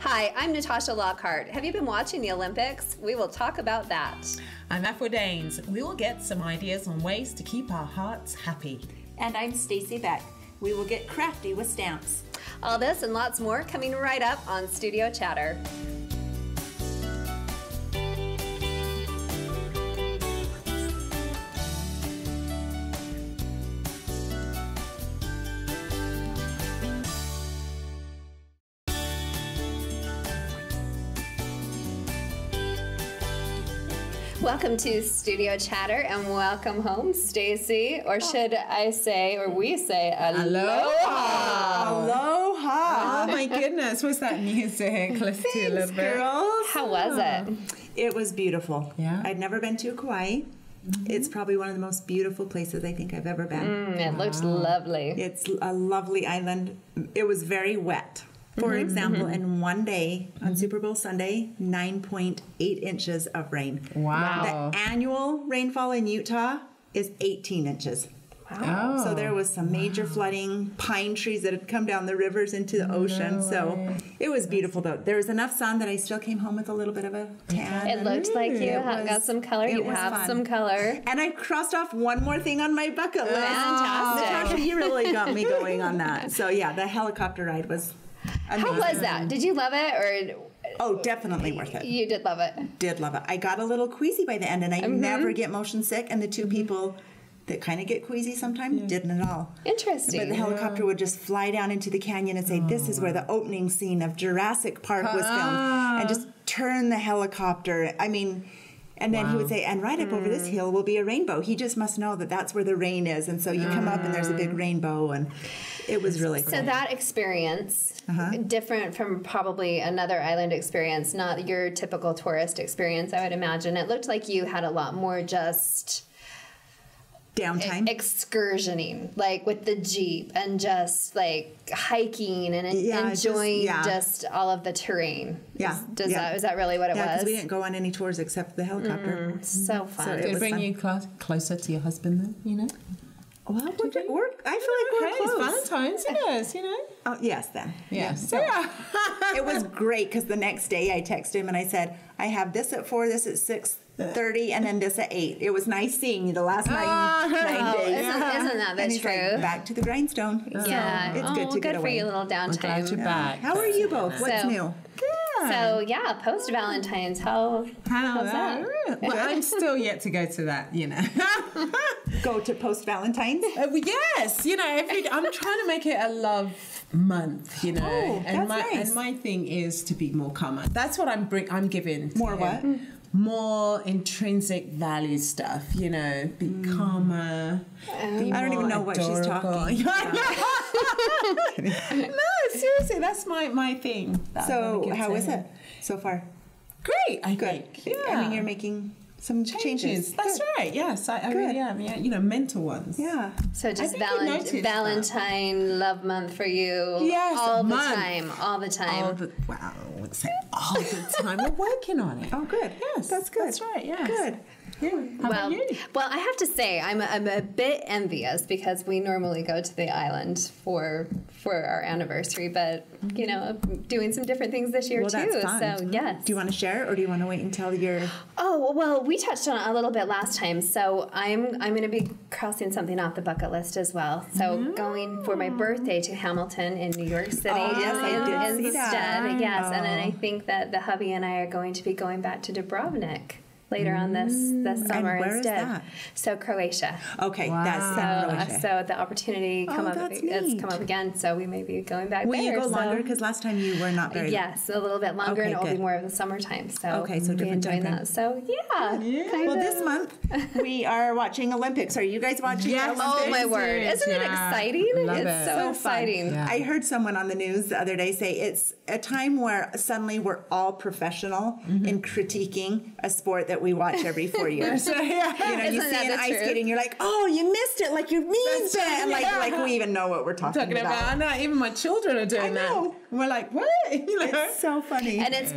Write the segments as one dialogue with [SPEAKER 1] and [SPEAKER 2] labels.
[SPEAKER 1] Hi, I'm Natasha Lockhart. Have you been watching the Olympics? We will talk about that.
[SPEAKER 2] I'm Afro Danes. We will get some ideas on ways to keep our hearts happy.
[SPEAKER 3] And I'm Stacy Beck. We will get crafty with stamps.
[SPEAKER 1] All this and lots more coming right up on Studio Chatter. Welcome to Studio Chatter and welcome home, Stacy. Or should I say, or we say, aloha.
[SPEAKER 3] Aloha.
[SPEAKER 2] Oh my goodness, what's that music? Let's do a little bit.
[SPEAKER 3] Girls.
[SPEAKER 1] How was it?
[SPEAKER 3] It was beautiful.
[SPEAKER 2] Yeah.
[SPEAKER 3] I'd never been to Kauai. It's probably one of the most beautiful places I think I've ever been.
[SPEAKER 1] It looks lovely.
[SPEAKER 3] It's a lovely island. It was very wet. For example, in one day on Super Bowl Sunday, 9.8 inches of rain.
[SPEAKER 2] Wow.
[SPEAKER 3] The annual rainfall in Utah is 18 inches.
[SPEAKER 1] Wow.
[SPEAKER 3] So there was some major flooding, pine trees that had come down the rivers into the ocean. So it was beautiful, though. There was enough sun that I still came home with a little bit of a tan.
[SPEAKER 1] It looked like you got some color. You have some color.
[SPEAKER 3] And I crossed off one more thing on my bucket list.
[SPEAKER 1] Fantastic.
[SPEAKER 3] Natasha, you really got me going on that. So yeah, the helicopter ride was amazing.
[SPEAKER 1] How was that? Did you love it or?
[SPEAKER 3] Oh, definitely worth it.
[SPEAKER 1] You did love it.
[SPEAKER 3] Did love it. I got a little queasy by the end, and I never get motion sick. And the two people that kind of get queasy sometimes didn't at all.
[SPEAKER 1] Interesting.
[SPEAKER 3] But the helicopter would just fly down into the canyon and say, "This is where the opening scene of Jurassic Park was filmed," and just turn the helicopter. I mean. And then he would say, and right up over this hill will be a rainbow. He just must know that that's where the rain is. And so you come up and there's a big rainbow. And it was really cool.
[SPEAKER 1] So that experience, different from probably another island experience, not your typical tourist experience, I would imagine. It looked like you had a lot more just
[SPEAKER 3] downtime.
[SPEAKER 1] Excursioning, like with the Jeep and just like hiking and enjoying just all of the terrain.
[SPEAKER 3] Yeah.
[SPEAKER 1] Is that really what it was?
[SPEAKER 3] Because we didn't go on any tours except the helicopter.
[SPEAKER 1] So fun.
[SPEAKER 3] So
[SPEAKER 2] Did it bring you closer to your husband then, you know?
[SPEAKER 3] Well, I feel like we're close.
[SPEAKER 2] It's Valentine's, yes, you know?
[SPEAKER 3] Oh, yes, then.
[SPEAKER 2] Yes.
[SPEAKER 3] So, it was great because the next day I texted him and I said, I have this at 4, this at 6:30, and then this at 8. It was nice seeing you the last 9 days.
[SPEAKER 1] Isn't that the
[SPEAKER 3] and he's
[SPEAKER 1] truth?
[SPEAKER 3] like, back to the grindstone.
[SPEAKER 1] Yeah.
[SPEAKER 3] So it's good to get away.
[SPEAKER 1] for you, little downtime.
[SPEAKER 2] I'm glad you're back.
[SPEAKER 3] How are you both? What's
[SPEAKER 1] So-
[SPEAKER 3] new?
[SPEAKER 1] So yeah, post Valentine's, how's that?
[SPEAKER 2] Well, I'm still yet to go to that, you know.
[SPEAKER 3] Go to post Valentine's?
[SPEAKER 2] Yes, you know, I'm trying to make it a love month, you know.
[SPEAKER 3] Oh, that's nice.
[SPEAKER 2] And my thing is to be more calmer. That's what I'm giving. To
[SPEAKER 3] More
[SPEAKER 2] him.
[SPEAKER 3] what?
[SPEAKER 2] More intrinsic value stuff, you know. Be calmer. Be
[SPEAKER 3] I don't even
[SPEAKER 2] more
[SPEAKER 3] know what she's talking
[SPEAKER 2] adorable. No, seriously, that's my thing. that I'm gonna
[SPEAKER 3] So
[SPEAKER 2] give
[SPEAKER 3] how
[SPEAKER 2] to
[SPEAKER 3] is
[SPEAKER 2] him.
[SPEAKER 3] it so far?
[SPEAKER 2] Great, I
[SPEAKER 3] Good.
[SPEAKER 2] think. Yeah.
[SPEAKER 3] I mean, you're making some changes.
[SPEAKER 2] That's
[SPEAKER 3] Good.
[SPEAKER 2] right. Yes, I
[SPEAKER 3] Good.
[SPEAKER 2] really am. Yeah, you know, mental ones.
[SPEAKER 3] Yeah.
[SPEAKER 1] So just
[SPEAKER 2] think you noticed that.
[SPEAKER 1] Valentine love month for you.
[SPEAKER 2] Yes,
[SPEAKER 1] all the
[SPEAKER 2] month.
[SPEAKER 1] time. All the time.
[SPEAKER 2] Wow, I wouldn't say all the time. We're working on it.
[SPEAKER 3] Oh, good.
[SPEAKER 2] Yes,
[SPEAKER 3] That's good.
[SPEAKER 2] That's right. Yes.
[SPEAKER 3] Good.
[SPEAKER 2] Yeah. How about you?
[SPEAKER 1] Well, I have to say I'm a bit envious because we normally go to the island for our anniversary, but you know, doing some different things this year
[SPEAKER 3] Well,
[SPEAKER 1] too.
[SPEAKER 3] that's fun.
[SPEAKER 1] So yes.
[SPEAKER 3] Do you want to share, or do you want to wait until you're?
[SPEAKER 1] Oh well, we touched on it a little bit last time, so I'm going to be crossing something off the bucket list as well. So going for my birthday to Hamilton in New York City.
[SPEAKER 3] Oh, yes, I did see
[SPEAKER 1] instead.
[SPEAKER 3] that.
[SPEAKER 1] Yes, and then I think that the hubby and I are going to be going back to Dubrovnik later on this summer
[SPEAKER 3] And where is
[SPEAKER 1] instead.
[SPEAKER 3] that?
[SPEAKER 1] So Croatia.
[SPEAKER 3] Okay,
[SPEAKER 2] Wow.
[SPEAKER 3] that's
[SPEAKER 1] So the opportunity
[SPEAKER 3] that's neat.
[SPEAKER 1] it's come up again. So we may be going back
[SPEAKER 3] Will
[SPEAKER 1] there.
[SPEAKER 3] you go
[SPEAKER 1] so-
[SPEAKER 3] longer? Because last time you were not very.
[SPEAKER 1] Yes, a little bit longer,
[SPEAKER 3] Okay,
[SPEAKER 1] and it will be
[SPEAKER 3] good.
[SPEAKER 1] more of the summertime. So
[SPEAKER 3] Okay, so
[SPEAKER 1] we'll be
[SPEAKER 3] different
[SPEAKER 1] enjoying
[SPEAKER 3] time
[SPEAKER 1] that. So yeah. kind
[SPEAKER 3] Well,
[SPEAKER 1] of.
[SPEAKER 3] this month we are watching Olympics. Are you guys watching
[SPEAKER 2] Yes.
[SPEAKER 3] the Olympics?
[SPEAKER 1] Oh my word! Isn't it
[SPEAKER 2] Yeah.
[SPEAKER 1] exciting?
[SPEAKER 2] Love
[SPEAKER 1] It's
[SPEAKER 2] it.
[SPEAKER 1] so
[SPEAKER 3] So
[SPEAKER 1] exciting.
[SPEAKER 3] fun.
[SPEAKER 2] Yeah.
[SPEAKER 3] I heard someone on the news the other day say it's a time where suddenly we're all professional in critiquing a sport that we watch every 4 years. You know, you
[SPEAKER 1] Isn't
[SPEAKER 3] see
[SPEAKER 1] that
[SPEAKER 3] an
[SPEAKER 1] the
[SPEAKER 3] ice
[SPEAKER 1] truth?
[SPEAKER 3] skating, you're like, oh, you missed it, like your knees bent, like we even know what we're talking about.
[SPEAKER 2] I know, even my children are doing
[SPEAKER 3] I know.
[SPEAKER 2] that. We're like, what? You know?
[SPEAKER 3] It's so funny.
[SPEAKER 1] And it's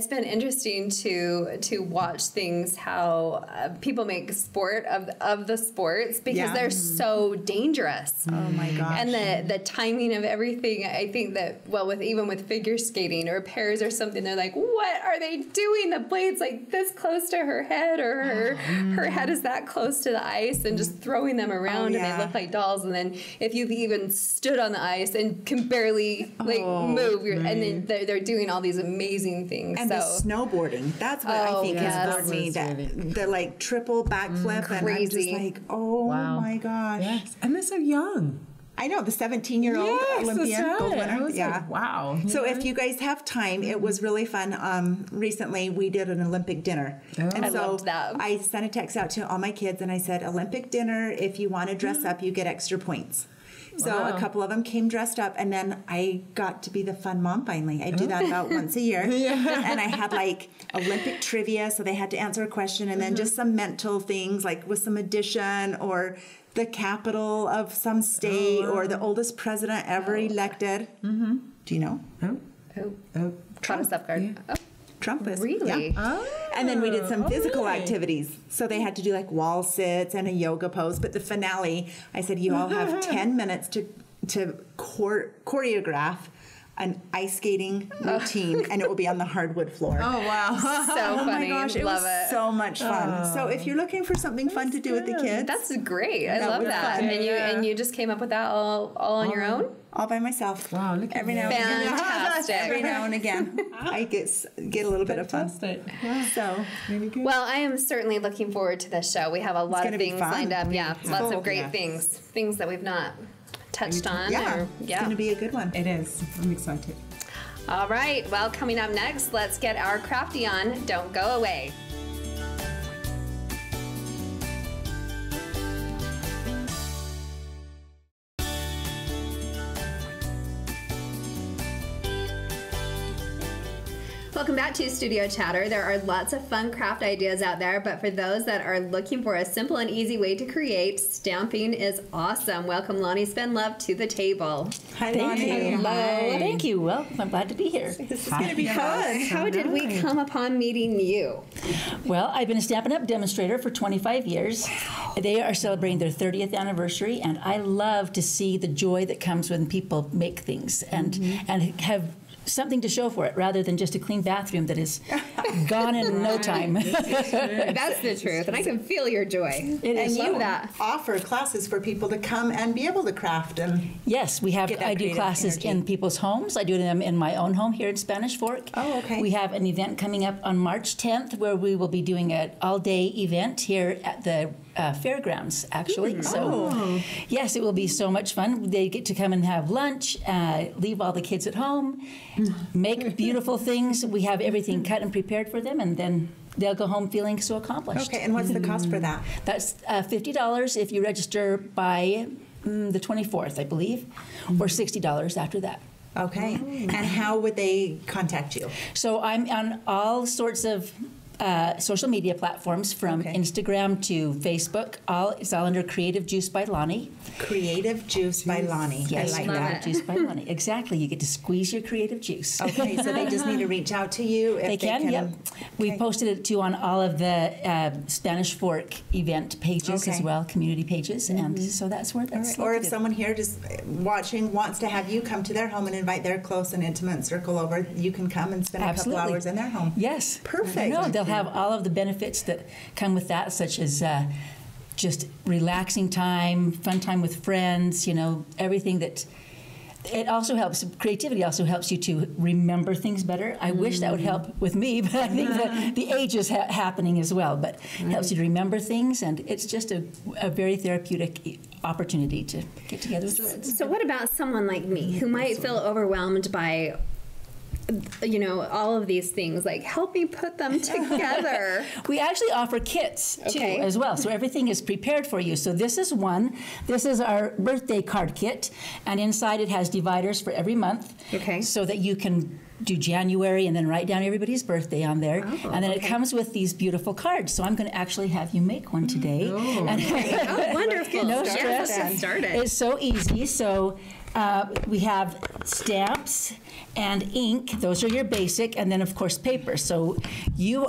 [SPEAKER 1] been interesting to watch things how people make sport of the sports because they're so dangerous.
[SPEAKER 3] Oh my gosh.
[SPEAKER 1] And the timing of everything, I think that even with figure skating or pairs or something, they're like, what are they doing? The blade's like this close to her head, or her head is that close to the ice, and just throwing them around and they look like dolls. And then if you've even stood on the ice and can barely move, and then they're doing all these amazing things.
[SPEAKER 3] And the snowboarding, that's what I think has bored me. The like triple backflip, and I'm just like, oh my gosh.
[SPEAKER 2] Yes. And they're so young.
[SPEAKER 3] I know, the 17-year-old Olympian gold winner.
[SPEAKER 2] Like, wow.
[SPEAKER 3] So if you guys have time, it was really fun. Recently, we did an Olympic dinner. And
[SPEAKER 1] I
[SPEAKER 3] so
[SPEAKER 1] loved that.
[SPEAKER 3] I sent a text out to all my kids, and I said, Olympic dinner, if you want to dress up, you get extra points. So a couple of them came dressed up, and then I got to be the fun mom finally. I do that about once a year. And I had like Olympic trivia, so they had to answer a question, and then just some mental things like with some addition or the capital of some state or the oldest president ever elected. Do you know?
[SPEAKER 1] Caught us off guard.
[SPEAKER 3] Yeah. Trump is.
[SPEAKER 1] Really?
[SPEAKER 3] Yeah. And then we did some physical activities. So they had to do like wall sits and a yoga pose. But the finale, I said, you all have 10 minutes to choreograph an ice skating routine, and it will be on the hardwood floor.
[SPEAKER 2] Oh, wow.
[SPEAKER 1] So funny.
[SPEAKER 3] Oh my gosh, it
[SPEAKER 1] Love
[SPEAKER 3] was
[SPEAKER 1] it.
[SPEAKER 3] so much fun. So if you're looking for something fun to do with the kids.
[SPEAKER 1] That's great. I
[SPEAKER 3] That
[SPEAKER 1] love
[SPEAKER 3] was
[SPEAKER 1] that.
[SPEAKER 3] fun.
[SPEAKER 1] And you just came up with that all on your own?
[SPEAKER 3] All by myself.
[SPEAKER 2] Wow, look at
[SPEAKER 3] Every now and again.
[SPEAKER 1] Fantastic.
[SPEAKER 3] Every now and again. I get a little bit of fun. So
[SPEAKER 2] Really good.
[SPEAKER 1] Well, I am certainly looking forward to this show. We have a lot of
[SPEAKER 3] gonna be
[SPEAKER 1] things
[SPEAKER 3] fun.
[SPEAKER 1] lined up. Yeah, lots
[SPEAKER 3] Cool.
[SPEAKER 1] of great things that we've not touched on.
[SPEAKER 3] yeah, it's going to be a good one.
[SPEAKER 2] It is. I'm excited.
[SPEAKER 1] All right. Well, coming up next, let's get our crafty on. Don't go away. Welcome back to Studio Chatter. There are lots of fun craft ideas out there, but for those that are looking for a simple and easy way to create, stamping is awesome. Welcome Lonnie Spenlove to the table.
[SPEAKER 3] Hi,
[SPEAKER 4] Thank
[SPEAKER 3] Lonnie.
[SPEAKER 4] you.
[SPEAKER 1] Hello.
[SPEAKER 4] Thank you. Well, I'm glad to be here.
[SPEAKER 3] This is going to be fun.
[SPEAKER 1] How did we come upon meeting you?
[SPEAKER 4] Well, I've been a Stampin' Up! Demonstrator for 25 years. They are celebrating their 30th anniversary, and I love to see the joy that comes when people make things and have something to show for it rather than just a clean bathroom that is gone in no time.
[SPEAKER 1] That's the truth, and I can feel your joy.
[SPEAKER 4] It is.
[SPEAKER 3] And you
[SPEAKER 1] that.
[SPEAKER 3] offer classes for people to come and be able to craft and
[SPEAKER 4] Yes, we have.
[SPEAKER 3] Get that
[SPEAKER 4] I do
[SPEAKER 3] creative
[SPEAKER 4] classes
[SPEAKER 3] energy.
[SPEAKER 4] in people's homes. I do them in my own home here in Spanish Fork.
[SPEAKER 3] Oh, okay.
[SPEAKER 4] We have an event coming up on March 10th where we will be doing an all-day event here at the fairgrounds, actually. So, yes, it will be so much fun. They get to come and have lunch, leave all the kids at home, make beautiful things. We have everything cut and prepared for them, and then they'll go home feeling so accomplished.
[SPEAKER 3] Okay, and what's the cost for that?
[SPEAKER 4] That's $50 if you register by the 24th, I believe, or $60 after that.
[SPEAKER 3] Okay. And how would they contact you?
[SPEAKER 4] So I'm on all sorts of social media platforms, from
[SPEAKER 3] Okay.
[SPEAKER 4] Instagram to Facebook. It's all under Creative Juice by Lonnie.
[SPEAKER 3] Creative Juice by Lonnie.
[SPEAKER 4] Yes,
[SPEAKER 3] I like
[SPEAKER 1] love
[SPEAKER 3] that.
[SPEAKER 4] Creative Juice by Lonnie. Exactly. You get to squeeze your creative juice.
[SPEAKER 3] Okay, so they just need to reach out to you if
[SPEAKER 4] They can, yep. We
[SPEAKER 3] Okay.
[SPEAKER 4] posted it too on all of the Spanish Fork event pages as
[SPEAKER 3] Okay.
[SPEAKER 4] well, community pages, and so that's where that's.
[SPEAKER 3] Or if
[SPEAKER 4] located.
[SPEAKER 3] someone here just watching wants to have you come to their home and invite their close and intimate circle over, you can come and spend a couple
[SPEAKER 4] Absolutely.
[SPEAKER 3] hours in their home.
[SPEAKER 4] Yes.
[SPEAKER 3] Perfect.
[SPEAKER 4] No, they'll have all of the benefits that come with that, such as just relaxing time, fun time with friends, everything that. It also helps, creativity also helps you to remember things better. I wish that would help with me, but I think that the age is happening as well. But it helps you to remember things, and it's just a very therapeutic opportunity to get together with friends.
[SPEAKER 1] So what about someone like me who might feel overwhelmed by you know, all of these things, like help me put them together.
[SPEAKER 4] We actually offer kits too as well, so everything is prepared for you. So this is one. This is our birthday card kit, and inside it has dividers for every month, so that you can do January and then write down everybody's birthday on there, and then it comes with these beautiful cards. So I'm going to actually have you make one today.
[SPEAKER 1] And
[SPEAKER 4] wonderful! No stress.
[SPEAKER 1] Let's get started.
[SPEAKER 4] It's so easy. So we have stamps and ink. Those are your basic, and then of course paper. So you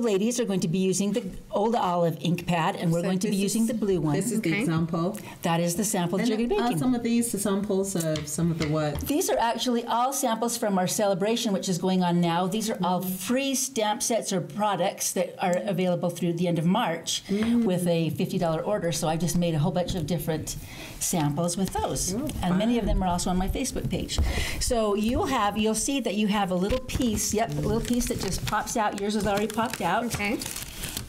[SPEAKER 4] ladies are going to be using the old olive ink pad, and we're going to be using the blue one.
[SPEAKER 2] This is the example.
[SPEAKER 4] That is the sample that you're going to be making.
[SPEAKER 2] Are some of these the samples of some of the work?
[SPEAKER 4] These are actually all samples from our celebration, which is going on now. These are all free stamp sets or products that are available through the end of March with a $50 order. So I've just made a whole bunch of different samples with those, and many of them are also on my Facebook page. So you'll see that you have a little piece, a little piece that just pops out. Yours is already popped out.
[SPEAKER 1] Okay.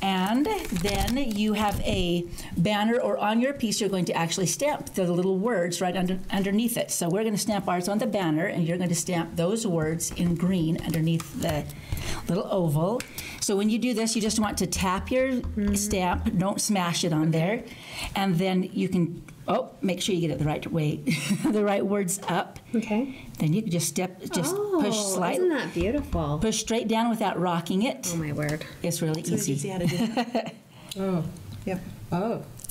[SPEAKER 4] And then you have a banner, or on your piece you're going to actually stamp the little words right underneath it. So we're going to stamp ours on the banner, and you're going to stamp those words in green underneath the little oval. So when you do this, you just want to tap your stamp, don't smash it on there, and then you can make sure you get it the right way, the right words up.
[SPEAKER 1] Okay.
[SPEAKER 4] Then you can just push slightly.
[SPEAKER 1] Isn't that beautiful?
[SPEAKER 4] Push straight down without rocking it.
[SPEAKER 1] Oh my word.
[SPEAKER 4] It's really easy.
[SPEAKER 3] See how to do that? Yep.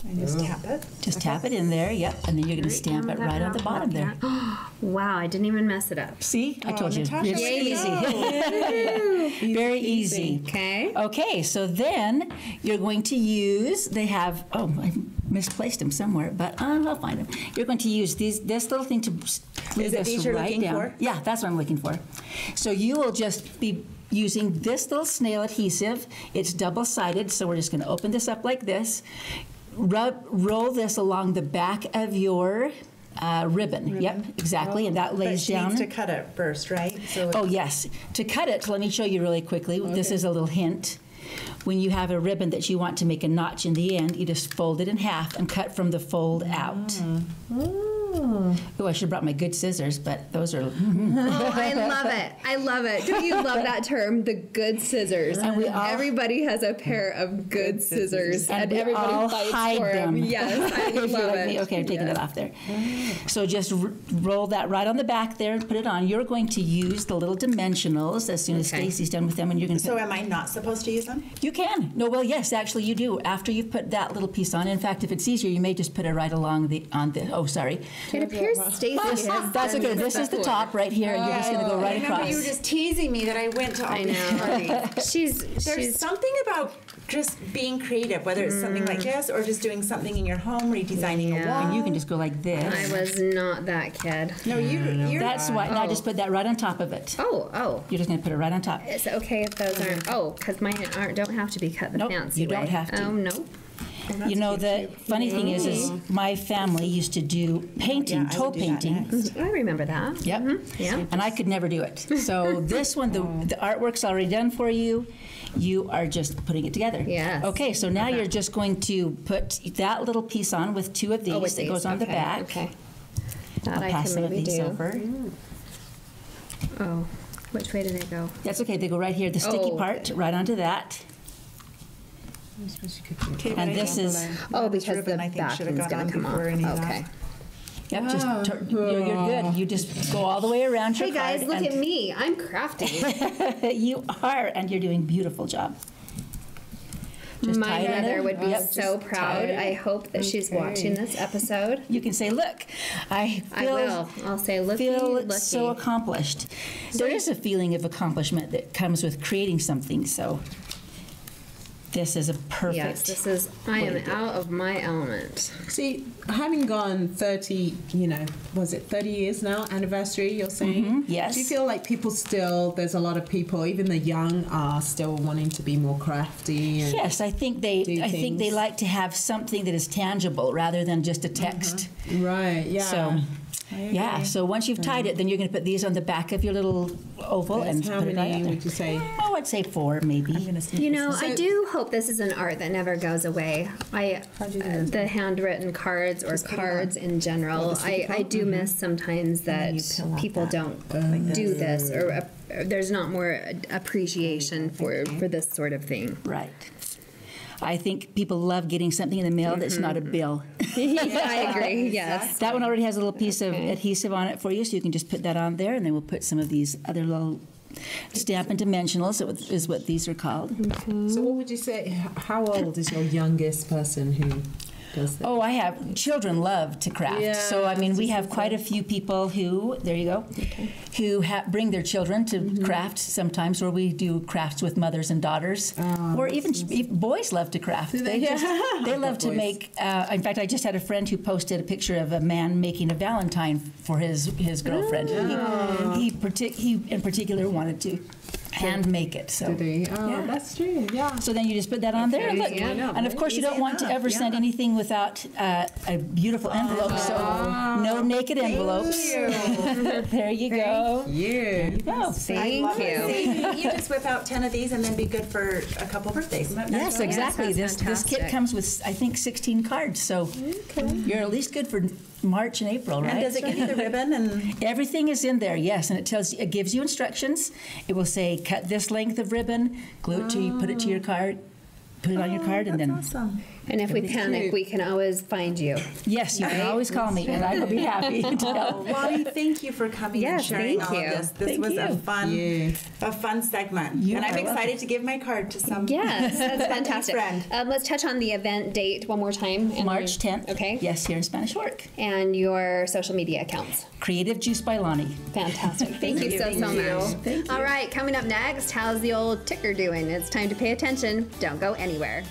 [SPEAKER 3] And just tap it.
[SPEAKER 4] Just tap it in there, and then you're going to stamp it right on the bottom there.
[SPEAKER 1] Wow, I didn't even mess it up.
[SPEAKER 4] See? I told you.
[SPEAKER 3] Natasha,
[SPEAKER 4] It's easy. Very easy.
[SPEAKER 1] Okay.
[SPEAKER 4] Okay, so then you're going to use, they have, I misplaced them somewhere, but I'll find them. You're going to use this little thing to glue
[SPEAKER 3] Is it
[SPEAKER 4] this
[SPEAKER 3] these you're
[SPEAKER 4] right
[SPEAKER 3] looking
[SPEAKER 4] down.
[SPEAKER 3] for?
[SPEAKER 4] Yeah, that's what I'm looking for. So you will just be using this little snail adhesive. It's double-sided, so we're just going to open this up like this. Roll this along the back of your ribbon. Yep, exactly, and that lays
[SPEAKER 3] She
[SPEAKER 4] down.
[SPEAKER 3] needs to cut it first, right? So
[SPEAKER 4] Yes. To cut it, let me show you really quickly. This is a little hint. When you have a ribbon that you want to make a notch in the end, you just fold it in half and cut from the fold out. Oh, I should have brought my good scissors, but those are...
[SPEAKER 1] Oh, I love it. I love it. Don't you love that term, the good scissors?
[SPEAKER 4] And
[SPEAKER 1] everybody has a pair of good scissors,
[SPEAKER 4] and
[SPEAKER 1] everybody
[SPEAKER 4] all
[SPEAKER 1] fights
[SPEAKER 4] hide
[SPEAKER 1] for
[SPEAKER 4] them.
[SPEAKER 1] Yes, I
[SPEAKER 4] If you're
[SPEAKER 1] love
[SPEAKER 4] like
[SPEAKER 1] it.
[SPEAKER 4] me. Okay, I'm taking it off there. So just roll that right on the back there and put it on. You're going to use the little dimensionals as soon as Stacy's done with them, and you're going to...
[SPEAKER 3] So am I not supposed to use them?
[SPEAKER 4] You can. No, well, yes, actually you do. After you've put that little piece on. In fact, if it's easier, you may just put it right along sorry.
[SPEAKER 1] It appears Stacy has
[SPEAKER 4] That's
[SPEAKER 1] done
[SPEAKER 4] okay.
[SPEAKER 1] this
[SPEAKER 4] This is the
[SPEAKER 1] before.
[SPEAKER 4] top right here, and you're just going to go right
[SPEAKER 3] I remember
[SPEAKER 4] across.
[SPEAKER 3] you were just teasing me that I went to all
[SPEAKER 1] I
[SPEAKER 3] these
[SPEAKER 1] know.
[SPEAKER 3] parties. There's
[SPEAKER 1] She's
[SPEAKER 3] something about just being creative, whether it's something like this or just doing something in your home, redesigning a wall.
[SPEAKER 4] And you can just go like this.
[SPEAKER 1] I was not that kid.
[SPEAKER 3] No, you're
[SPEAKER 4] That's why. Now just put that right on top of it.
[SPEAKER 1] Oh.
[SPEAKER 4] You're just going to put it right on top.
[SPEAKER 1] Is it okay if those aren't? Oh, because mine don't have to be cut the
[SPEAKER 4] Nope,
[SPEAKER 1] fancy
[SPEAKER 4] you
[SPEAKER 1] way.
[SPEAKER 4] don't have to.
[SPEAKER 1] Oh, no.
[SPEAKER 4] You know, the funny thing is my family used to do painting,
[SPEAKER 3] I
[SPEAKER 4] toe
[SPEAKER 3] would do that
[SPEAKER 4] painting.
[SPEAKER 3] next.
[SPEAKER 1] I remember that.
[SPEAKER 4] Yep.
[SPEAKER 1] Yeah.
[SPEAKER 4] And I could never do it. So this one, the artwork's already done for you. You are just putting it together.
[SPEAKER 1] Yes.
[SPEAKER 4] Okay, so now you're just going to put that little piece on with two of these
[SPEAKER 1] with
[SPEAKER 4] that
[SPEAKER 1] these.
[SPEAKER 4] goes on the
[SPEAKER 1] Okay,
[SPEAKER 4] back.
[SPEAKER 1] Okay. That
[SPEAKER 4] I'll
[SPEAKER 1] I
[SPEAKER 4] pass
[SPEAKER 1] can
[SPEAKER 4] some of
[SPEAKER 1] maybe
[SPEAKER 4] these
[SPEAKER 1] do.
[SPEAKER 4] over.
[SPEAKER 1] Oh, which way do they go?
[SPEAKER 4] That's okay. They go right here, the sticky part, right onto that.
[SPEAKER 3] Okay,
[SPEAKER 4] And this is...
[SPEAKER 1] Oh, because the
[SPEAKER 3] ribbon, I think, should have
[SPEAKER 1] backing's
[SPEAKER 3] gone
[SPEAKER 1] going to
[SPEAKER 3] on
[SPEAKER 1] come off.
[SPEAKER 3] before any of that.
[SPEAKER 1] Okay.
[SPEAKER 4] Yep, you're good. You just go all the way around your
[SPEAKER 1] Hey guys,
[SPEAKER 4] card
[SPEAKER 1] look
[SPEAKER 4] and
[SPEAKER 1] at me. I'm crafty.
[SPEAKER 4] you are, and you're doing a beautiful job. Just tie
[SPEAKER 1] My
[SPEAKER 4] it in
[SPEAKER 1] mother
[SPEAKER 4] there.
[SPEAKER 1] would be
[SPEAKER 4] Yep,
[SPEAKER 1] so
[SPEAKER 4] just
[SPEAKER 1] proud.
[SPEAKER 4] tie it.
[SPEAKER 1] I hope that she's watching this episode.
[SPEAKER 4] You can say, look, I
[SPEAKER 1] will. I'll say, looky.
[SPEAKER 4] so accomplished. There is a feeling of accomplishment that comes with creating something, so this is a perfect...
[SPEAKER 1] Yes, this is, I am out of my element.
[SPEAKER 2] See, having gone 30, was it 30 years now, anniversary, you're saying?
[SPEAKER 4] yes.
[SPEAKER 2] Do you feel like there's a lot of people, even the young, are still wanting to be more crafty? And
[SPEAKER 4] Yes, I think they
[SPEAKER 2] things.
[SPEAKER 4] like to have something that is tangible rather than just a text.
[SPEAKER 2] Right, yeah.
[SPEAKER 4] So Yeah, so once you've tied it, then you're going to put these on the back of your little oval and
[SPEAKER 2] How
[SPEAKER 4] put it
[SPEAKER 2] many
[SPEAKER 4] on there.
[SPEAKER 2] would you say?
[SPEAKER 4] Oh, I'd say 4 maybe.
[SPEAKER 1] You know, I do hope this is an art that never goes away. The handwritten cards or cards in general, I do miss sometimes that people don't do this, or there's not more appreciation for this sort of thing.
[SPEAKER 4] Right. I think people love getting something in the mail that's not a bill.
[SPEAKER 1] I agree, yes.
[SPEAKER 4] That one already has a little piece of adhesive on it for you, so you can just put that on there, and then we'll put some of these other little Stampin' Dimensionals, is what these are called.
[SPEAKER 2] So what would you say, how old is your youngest person who does that?
[SPEAKER 4] Oh, I have children love to craft.
[SPEAKER 2] Yeah,
[SPEAKER 4] so I mean, we have quite a few people who, there you go, who bring their children to craft sometimes, or we do crafts with mothers and daughters, or even boys love to craft. They love to make. In fact, I just had a friend who posted a picture of a man making a Valentine for his girlfriend. He in particular wanted to hand make it. So
[SPEAKER 2] That's true. Yeah.
[SPEAKER 4] So then you just put that on there, and, and of course you don't want to ever send anything without a beautiful envelope. So no naked envelopes. There you go.
[SPEAKER 2] Yeah.
[SPEAKER 4] There you go.
[SPEAKER 1] Thank you.
[SPEAKER 3] You just whip out 10 of these and then be good for a couple birthdays.
[SPEAKER 4] Yes, exactly.
[SPEAKER 1] Yes,
[SPEAKER 4] This kit comes with, I think, 16 cards, so you're at least good for March and April, right?
[SPEAKER 3] And does it give you the ribbon? And
[SPEAKER 4] Everything is in there, yes, and it gives you instructions. It will say, cut this length of ribbon, glue it to you, put it to your card, put it on your card, and then
[SPEAKER 3] awesome.
[SPEAKER 1] And if we panic, we can always find you.
[SPEAKER 4] yes, you can always call me, and I will be happy to help.
[SPEAKER 3] Lonnie, thank you for coming and
[SPEAKER 1] Yes,
[SPEAKER 3] sharing
[SPEAKER 1] thank
[SPEAKER 3] all
[SPEAKER 1] you.
[SPEAKER 3] of this. This
[SPEAKER 4] Thank
[SPEAKER 3] was
[SPEAKER 4] you.
[SPEAKER 3] a fun segment.
[SPEAKER 4] You
[SPEAKER 3] And I'm
[SPEAKER 4] are
[SPEAKER 3] excited to give my card to some
[SPEAKER 1] Yes, that's fantastic.
[SPEAKER 3] friend.
[SPEAKER 1] Let's touch on the event date one more time. And
[SPEAKER 4] March 10th.
[SPEAKER 1] Okay.
[SPEAKER 4] Yes, here in Spanish Fork.
[SPEAKER 1] And your social media accounts.
[SPEAKER 4] Creative Juice by Lonnie.
[SPEAKER 1] Fantastic. Thank you so much.
[SPEAKER 4] Thank you.
[SPEAKER 1] All right, coming up next, how's the old ticker doing? It's time to pay attention. Don't go anywhere.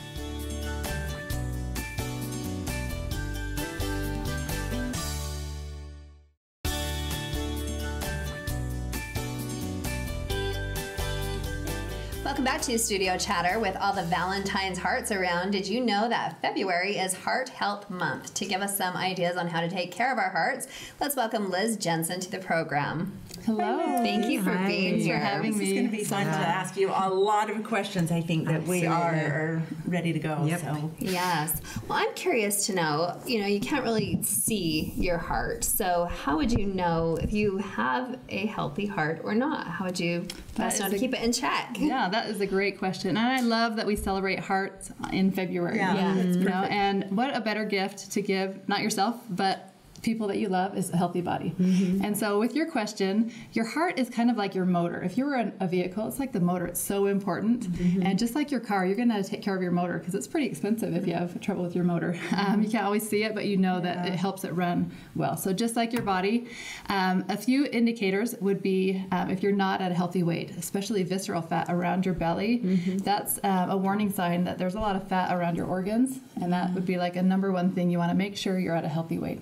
[SPEAKER 1] Welcome back to Studio Chatter. With all the Valentine's hearts around, did you know that February is Heart Health Month? To give us some ideas on how to take care of our hearts, let's welcome Liz Jensen to the program.
[SPEAKER 5] Hello.
[SPEAKER 1] Thank you for being here.
[SPEAKER 5] for having
[SPEAKER 3] This is
[SPEAKER 5] me.
[SPEAKER 3] going to be fun to ask you a lot of questions. I think that we are ready to go.
[SPEAKER 2] Yep.
[SPEAKER 3] So.
[SPEAKER 1] Yes. Well, I'm curious to know, you can't really see your heart. So how would you know if you have a healthy heart or not? How would you best know to keep it in check?
[SPEAKER 5] Yeah, that is a great question. And I love that we celebrate hearts in February.
[SPEAKER 3] Yeah,
[SPEAKER 1] that's
[SPEAKER 5] And what a better gift to give, not yourself, but people that you love, is a healthy body. And so with your question, your heart is kind of like your motor. If you were in a vehicle, it's like the motor. It's so important. And just like your car, you're going to take care of your motor because it's pretty expensive if you have trouble with your motor. You can't always see it, but you know that it helps it run well. So just like your body, a few indicators would be if you're not at a healthy weight, especially visceral fat around your belly, that's a warning sign that there's a lot of fat around your organs, and that would be like a number one thing you want to make sure you're at a healthy weight.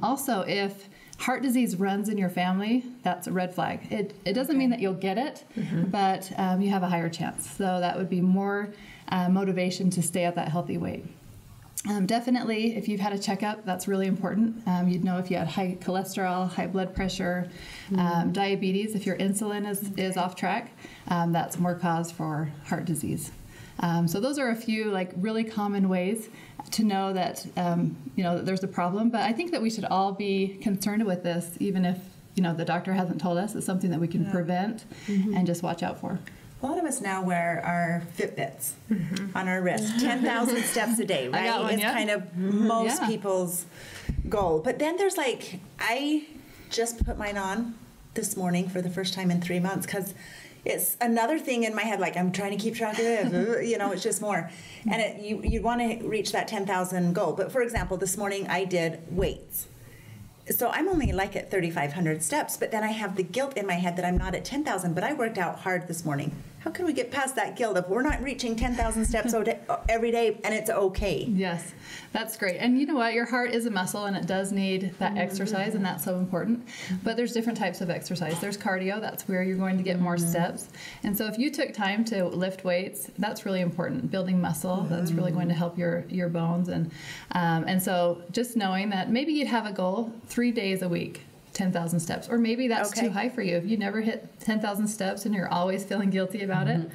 [SPEAKER 5] Also, if heart disease runs in your family, that's a red flag. It doesn't mean that you'll get it, but you have a higher chance. So that would be more motivation to stay at that healthy weight. Definitely, if you've had a checkup, that's really important. You'd know if you had high cholesterol, high blood pressure, diabetes. If your insulin is off track, that's more cause for heart disease. So those are a few really common ways to know that that there's a problem. But I think that we should all be concerned with this, even if the doctor hasn't told us. It's something that we can prevent and just watch out for.
[SPEAKER 3] A lot of us now wear our Fitbits on our wrist. 10,000 steps a day, right?
[SPEAKER 5] I got one,
[SPEAKER 3] it's
[SPEAKER 5] yeah.
[SPEAKER 3] kind of most people's goal. But then there's I just put mine on this morning for the first time in 3 months because it's another thing in my head, I'm trying to keep track of it, it's just more. And you want to reach that 10,000 goal. But for example, this morning I did weights. So I'm only at 3,500 steps, but then I have the guilt in my head that I'm not at 10,000, but I worked out hard this morning. how can we get past that guilt if we're not reaching 10,000 steps every day and it's okay?
[SPEAKER 5] Yes, that's great. And you know what? Your heart is a muscle and it does need that exercise, and that's so important. But there's different types of exercise. There's cardio, that's where you're going to get more steps. And so if you took time to lift weights, that's really important. Building muscle, that's really going to help your bones. And so just knowing that maybe you'd have a goal 3 days a week. 10,000 steps, or maybe that's too high for you. If you never hit 10,000 steps and you're always feeling guilty about it,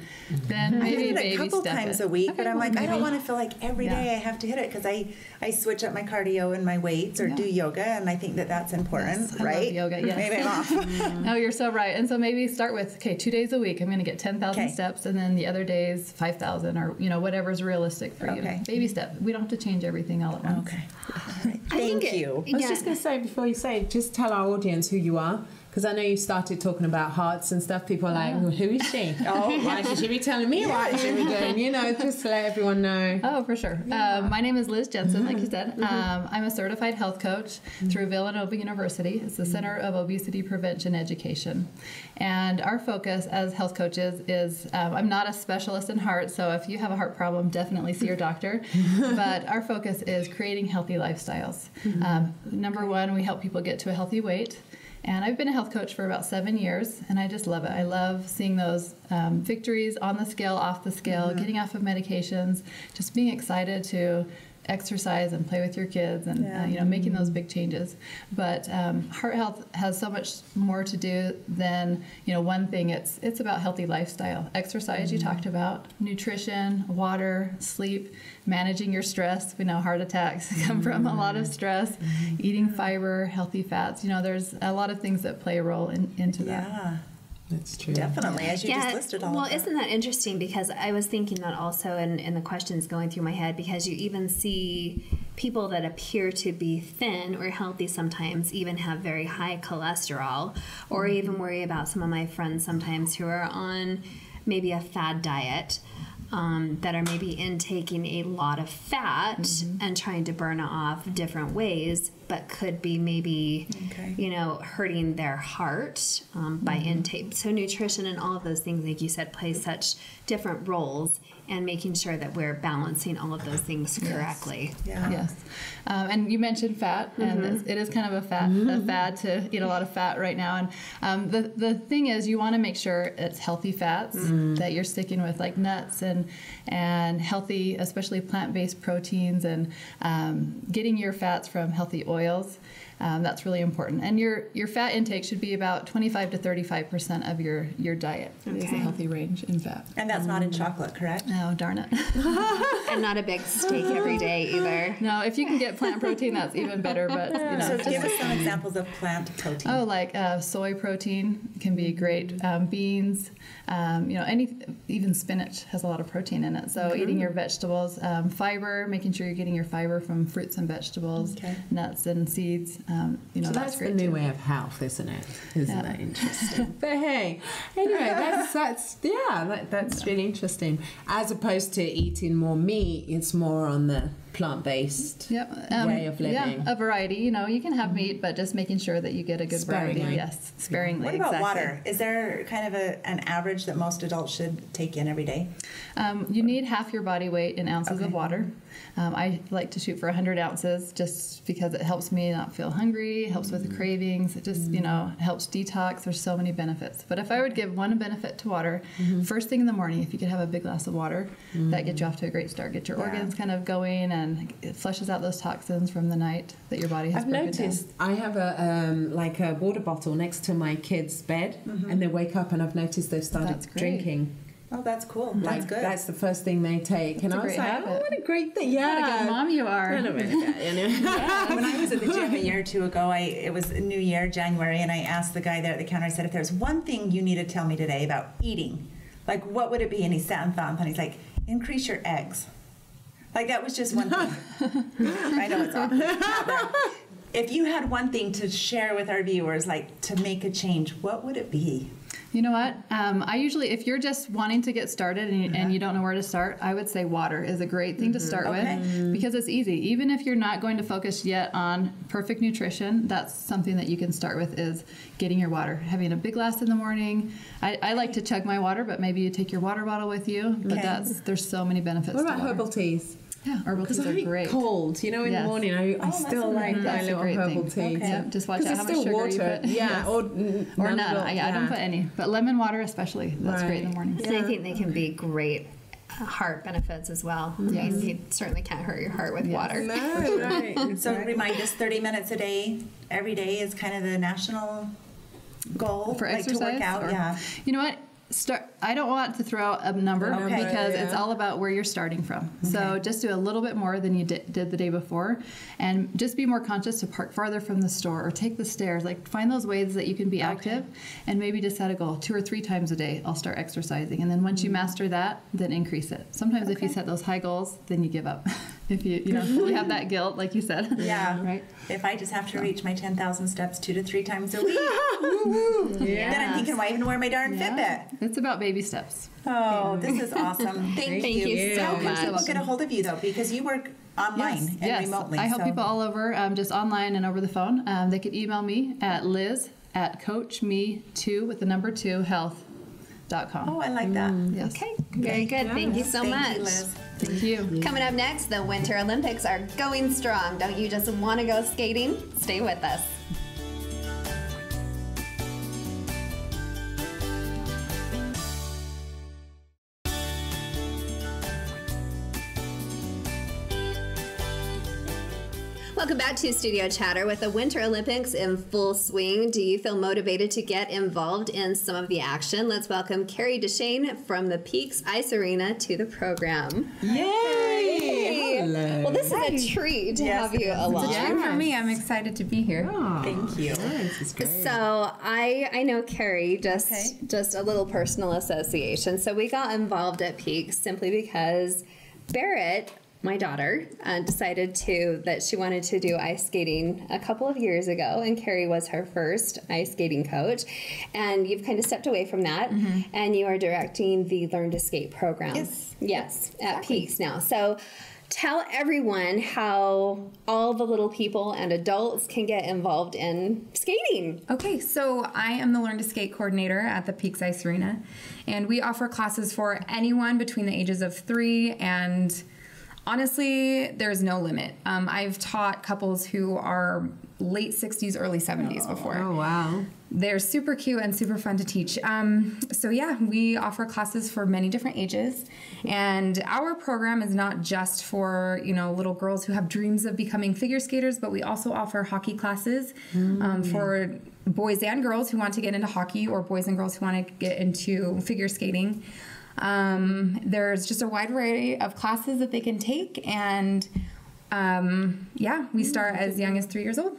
[SPEAKER 5] then maybe
[SPEAKER 3] I hit it a couple times a week, but I'm like, I don't want to feel like every day I have to hit it, because I switch up my cardio and my weights or do yoga, and I think that that's important,
[SPEAKER 5] yes,
[SPEAKER 3] right?
[SPEAKER 5] I love yoga, yes.
[SPEAKER 3] Maybe I'm off.
[SPEAKER 5] No, you're so right. And so maybe start with 2 days a week. I'm going to get 10,000 steps, and then the other days 5,000, or whatever's realistic for you. Baby step. We don't have to change everything all at once.
[SPEAKER 3] Okay. All right. Thank you.
[SPEAKER 2] I was just going to say, before you say, just tell our audience who you are, because I know you started talking about hearts and stuff. People are like, well, who is she? Oh, why should she be telling me what I should be doing? Just to let everyone know.
[SPEAKER 5] Oh, for sure. My name is Liz Jensen, like you said. I'm a certified health coach through Villanova University. It's the Center of Obesity Prevention Education. And our focus as health coaches is, I'm not a specialist in heart, so if you have a heart problem, definitely see your doctor. But our focus is creating healthy lifestyles. Number one, we help people get to a healthy weight. And I've been a health coach for about 7 years, and I just love it. I love seeing those victories on the scale, off the scale, getting off of medications, just being excited to exercise and play with your kids, and making those big changes. But heart health has so much more to do than one thing. It's about healthy lifestyle, exercise you talked about, nutrition, water, sleep, managing your stress. We know heart attacks come from a lot of stress. Eating fiber, healthy fats. There's a lot of things that play a role into that.
[SPEAKER 3] Yeah.
[SPEAKER 2] That's true.
[SPEAKER 3] Definitely, as you just listed all
[SPEAKER 1] well,
[SPEAKER 3] of that.
[SPEAKER 1] isn't that interesting? Because I was thinking that also in the questions going through my head, because you even see people that appear to be thin or healthy sometimes even have very high cholesterol, or even worry about some of my friends sometimes who are on maybe a fad diet. That are maybe intaking a lot of fat and trying to burn it off different ways, but could be maybe, hurting their heart by intake. So nutrition and all of those things, like you said, play such different roles, and making sure that we're balancing all of those things correctly.
[SPEAKER 3] Yeah.
[SPEAKER 5] Yes. And you mentioned fat, and it is kind of a fad to eat a lot of fat right now. And the thing is, you want to make sure it's healthy fats that you're sticking with, like nuts and healthy, especially plant-based proteins, and getting your fats from healthy oils. That's really important. And your fat intake should be about 25 to 35% of your diet. It's a healthy range in fat.
[SPEAKER 3] And that's not in chocolate, correct?
[SPEAKER 5] Oh, darn it.
[SPEAKER 1] And not a big steak every day either.
[SPEAKER 5] No, if you can get plant protein, that's even better. But
[SPEAKER 3] So give us some examples of plant protein.
[SPEAKER 5] Oh, like soy protein can be great. Beans, even spinach has a lot of protein in it. So eating your vegetables, fiber, making sure you're getting your fiber from fruits and vegetables, nuts and seeds.
[SPEAKER 2] So that's
[SPEAKER 5] great
[SPEAKER 2] the new
[SPEAKER 5] too.
[SPEAKER 2] way of health, isn't it? Isn't that interesting? But hey, anyway, that's really interesting. As opposed to eating more meat, it's more on the plant-based way of living.
[SPEAKER 5] Yeah, a variety. You can have meat, but just making sure that you get a good variety. Yes, sparingly.
[SPEAKER 3] What about
[SPEAKER 5] exactly.
[SPEAKER 3] water? Is there kind of an average that most adults should take in every day?
[SPEAKER 5] You need half your body weight in ounces of water. I like to shoot for 100 ounces just because it helps me not feel hungry, helps with the cravings. It just, helps detox. There's so many benefits. But if I would give one benefit to water, first thing in the morning, if you could have a big glass of water, that gets you off to a great start. Get your organs kind of going, and it flushes out those toxins from the night that your body has broken down.
[SPEAKER 2] I've noticed I have a water bottle next to my kids' bed, and they wake up, and I've noticed they've started drinking.
[SPEAKER 3] Oh, that's cool. That's good.
[SPEAKER 2] That's the first thing they take. And I was like, oh, what a great thing. Yeah.
[SPEAKER 5] What a good mom you are.
[SPEAKER 2] When
[SPEAKER 3] I was at the gym a year or two ago, it was New Year, January, and I asked the guy there at the counter, I said, if there's one thing you need to tell me today about eating, like what would it be? And he sat and thought, and he's like, increase your eggs. Like that was just one thing. I know it's awful. If you had one thing to share with our viewers, like to make a change, what would it be?
[SPEAKER 5] You know what? I usually, if you're just wanting to get started and you don't know where to start, I would say water is a great thing to start with because it's easy. Even if you're not going to focus yet on perfect nutrition, that's something that you can start with is getting your water. Having a big glass in the morning. I like to chug my water, but maybe you take your water bottle with you. But there's so many benefits
[SPEAKER 2] What
[SPEAKER 5] to
[SPEAKER 2] about
[SPEAKER 5] water.
[SPEAKER 2] herbal teas?
[SPEAKER 5] Yeah, herbal teas are great.
[SPEAKER 2] Cold, in the morning. I still like my little herbal tea.
[SPEAKER 5] Okay. Yep, just watch out how much
[SPEAKER 2] still
[SPEAKER 5] sugar
[SPEAKER 2] water.
[SPEAKER 5] you put.
[SPEAKER 2] Yeah, or
[SPEAKER 5] none. I don't put any, but lemon water especially. That's great in the morning.
[SPEAKER 1] And I think they can be great heart benefits as well.
[SPEAKER 5] Yes.
[SPEAKER 1] You certainly can't hurt your heart with water.
[SPEAKER 2] No, right.
[SPEAKER 3] So remind us, 30 minutes a day, every day is kind of the national goal
[SPEAKER 5] For exercise?
[SPEAKER 3] to work out.
[SPEAKER 5] Or-
[SPEAKER 3] Yeah.
[SPEAKER 5] You know what? I don't want to throw out a number because it's all about where you're starting from. So just do a little bit more than you did the day before, and just be more conscious to park farther from the store or take the stairs. Like find those ways that you can be active, and maybe just set a goal 2 or 3 times a day. I'll start exercising, and then once you master that, then increase it. Sometimes if you set those high goals, then you give up. If you have that guilt, like you said.
[SPEAKER 3] Yeah.
[SPEAKER 5] Right.
[SPEAKER 3] If I just have to reach my 10,000 steps 2 to 3 times a week, then I'm thinking, why even wear my darn Fitbit?
[SPEAKER 5] It's about baby steps.
[SPEAKER 3] Oh, this is awesome. Thank you
[SPEAKER 1] so
[SPEAKER 3] How can
[SPEAKER 1] much.
[SPEAKER 3] people get a hold of you, though? Because you work online and remotely.
[SPEAKER 5] I help
[SPEAKER 3] so-
[SPEAKER 5] people all over, just online and over the phone. They could email me at liz@coachme2 with the number 2 health.com.
[SPEAKER 3] Oh, I like that.
[SPEAKER 5] Yes.
[SPEAKER 1] Okay, very good. Thank you so
[SPEAKER 3] Thank
[SPEAKER 1] much.
[SPEAKER 3] you, Liz.
[SPEAKER 5] Thank you.
[SPEAKER 1] Coming up next, the Winter Olympics are going strong. Don't you just want to go skating? Stay with us. Welcome back to Studio Chatter. With the Winter Olympics in full swing, do you feel motivated to get involved in some of the action? Let's welcome Carrie DeShane from the Peaks Ice Arena to the program.
[SPEAKER 2] Yay! Hello.
[SPEAKER 1] Well, this is a treat to have you along.
[SPEAKER 6] It's a treat for me. I'm excited to be here.
[SPEAKER 3] Thank you.
[SPEAKER 2] This is great.
[SPEAKER 1] So I know Carrie just a little personal association. So we got involved at Peaks simply because Barrett, my daughter, decided that she wanted to do ice skating a couple of years ago, and Carrie was her first ice skating coach. And you've kind of stepped away from that, and you are directing the Learn to Skate program. Yes, at Peaks now. So tell everyone how all the little people and adults can get involved in skating.
[SPEAKER 6] Okay, so I am the Learn to Skate coordinator at the Peaks Ice Arena, and we offer classes for anyone between the ages of 3 and honestly, there's no limit. I've taught couples who are late 60s, early 70s before.
[SPEAKER 2] Oh, wow.
[SPEAKER 6] They're super cute and super fun to teach. So yeah, we offer classes for many different ages. And our program is not just for, little girls who have dreams of becoming figure skaters, but we also offer hockey classes for boys and girls who want to get into hockey, or boys and girls who want to get into figure skating. There's just a wide variety of classes that they can take, and we start as young as 3 years old.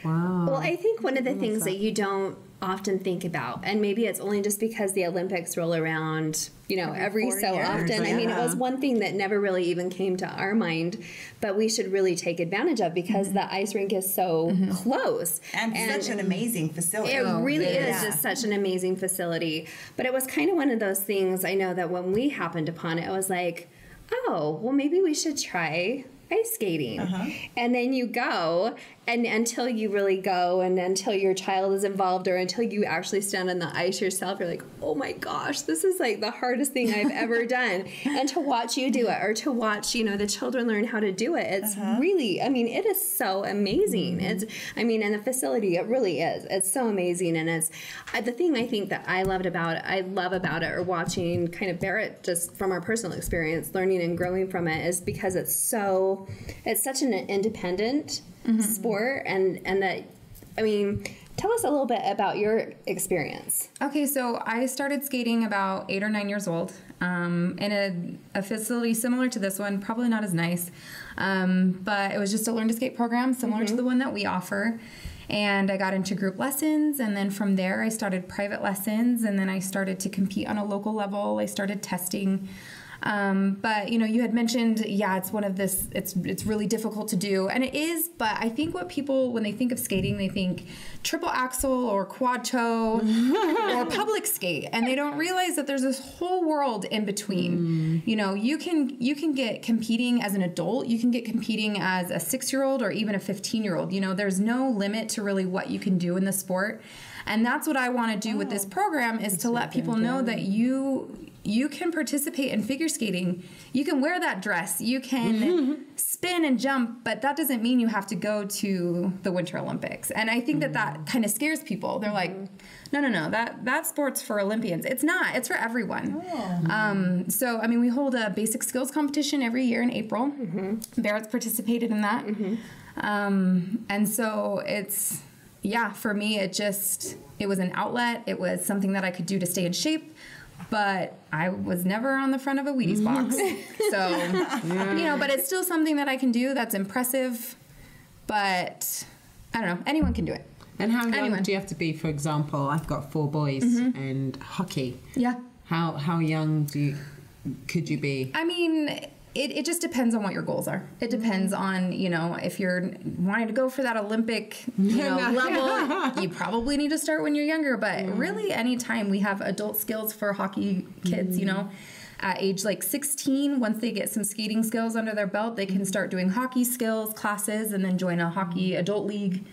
[SPEAKER 2] Wow.
[SPEAKER 1] Well, I think one of the things that you don't often think about, and maybe it's only just because the Olympics roll around, every
[SPEAKER 3] 4
[SPEAKER 1] so
[SPEAKER 3] years,
[SPEAKER 1] often. I mean, it was one thing that never really even came to our mind, but we should really take advantage of because the ice rink is so close.
[SPEAKER 3] And such an amazing facility.
[SPEAKER 1] It really is just such an amazing facility. But it was kind of one of those things, I know that when we happened upon it, it was like, oh, well, maybe we should try ice skating. And then you go, and until you really go, and until your child is involved, or until you actually stand on the ice yourself, you're like, oh my gosh, this is like the hardest thing I've ever done. And to watch you do it, or to watch, the children learn how to do it, it's really, it is so amazing. And the facility, it really is. It's so amazing. And it's the thing I think that I love about it, or watching kind of Barrett, just from our personal experience, learning and growing from it, is because it's such an independent sport, and that, tell us a little bit about your experience.
[SPEAKER 6] Okay, so I started skating about 8 or 9 years old in a facility similar to this one, probably not as nice, but it was just a Learn to Skate program similar to the one that we offer. And I got into group lessons, and then from there I started private lessons, and then I started to compete on a local level. I started testing But you had mentioned, it's one of this. It's really difficult to do, and it is. But I think what people, when they think of skating, they think triple axel or quad toe or public skate, and they don't realize that there's this whole world in between. You can get competing as an adult. You can get competing as a 6-year-old or even a 15-year-old. There's no limit to really what you can do in the sport, and that's what I want to do with this program is to let people know that you can participate in figure skating. You can wear that dress. You can spin and jump, but that doesn't mean you have to go to the Winter Olympics. And I think that kind of scares people. They're like, no, that sport's for Olympians. It's not. It's for everyone. So, we hold a basic skills competition every year in April. Barrett's participated in that. And so it's, for me, it was an outlet. It was something that I could do to stay in shape. But I was never on the front of a Wheaties box. So, but it's still something that I can do that's impressive. But I don't know, anyone can do it.
[SPEAKER 2] And how young do you have to be? For example, I've got 4 boys and hockey. Yeah. How young could you be?
[SPEAKER 6] It just depends on what your goals are. It depends on, if you're wanting to go for that Olympic, level, you probably need to start when you're younger. But really, anytime we have adult skills for hockey kids, at age like 16, once they get some skating skills under their belt, they can start doing hockey skills classes and then join a hockey adult league.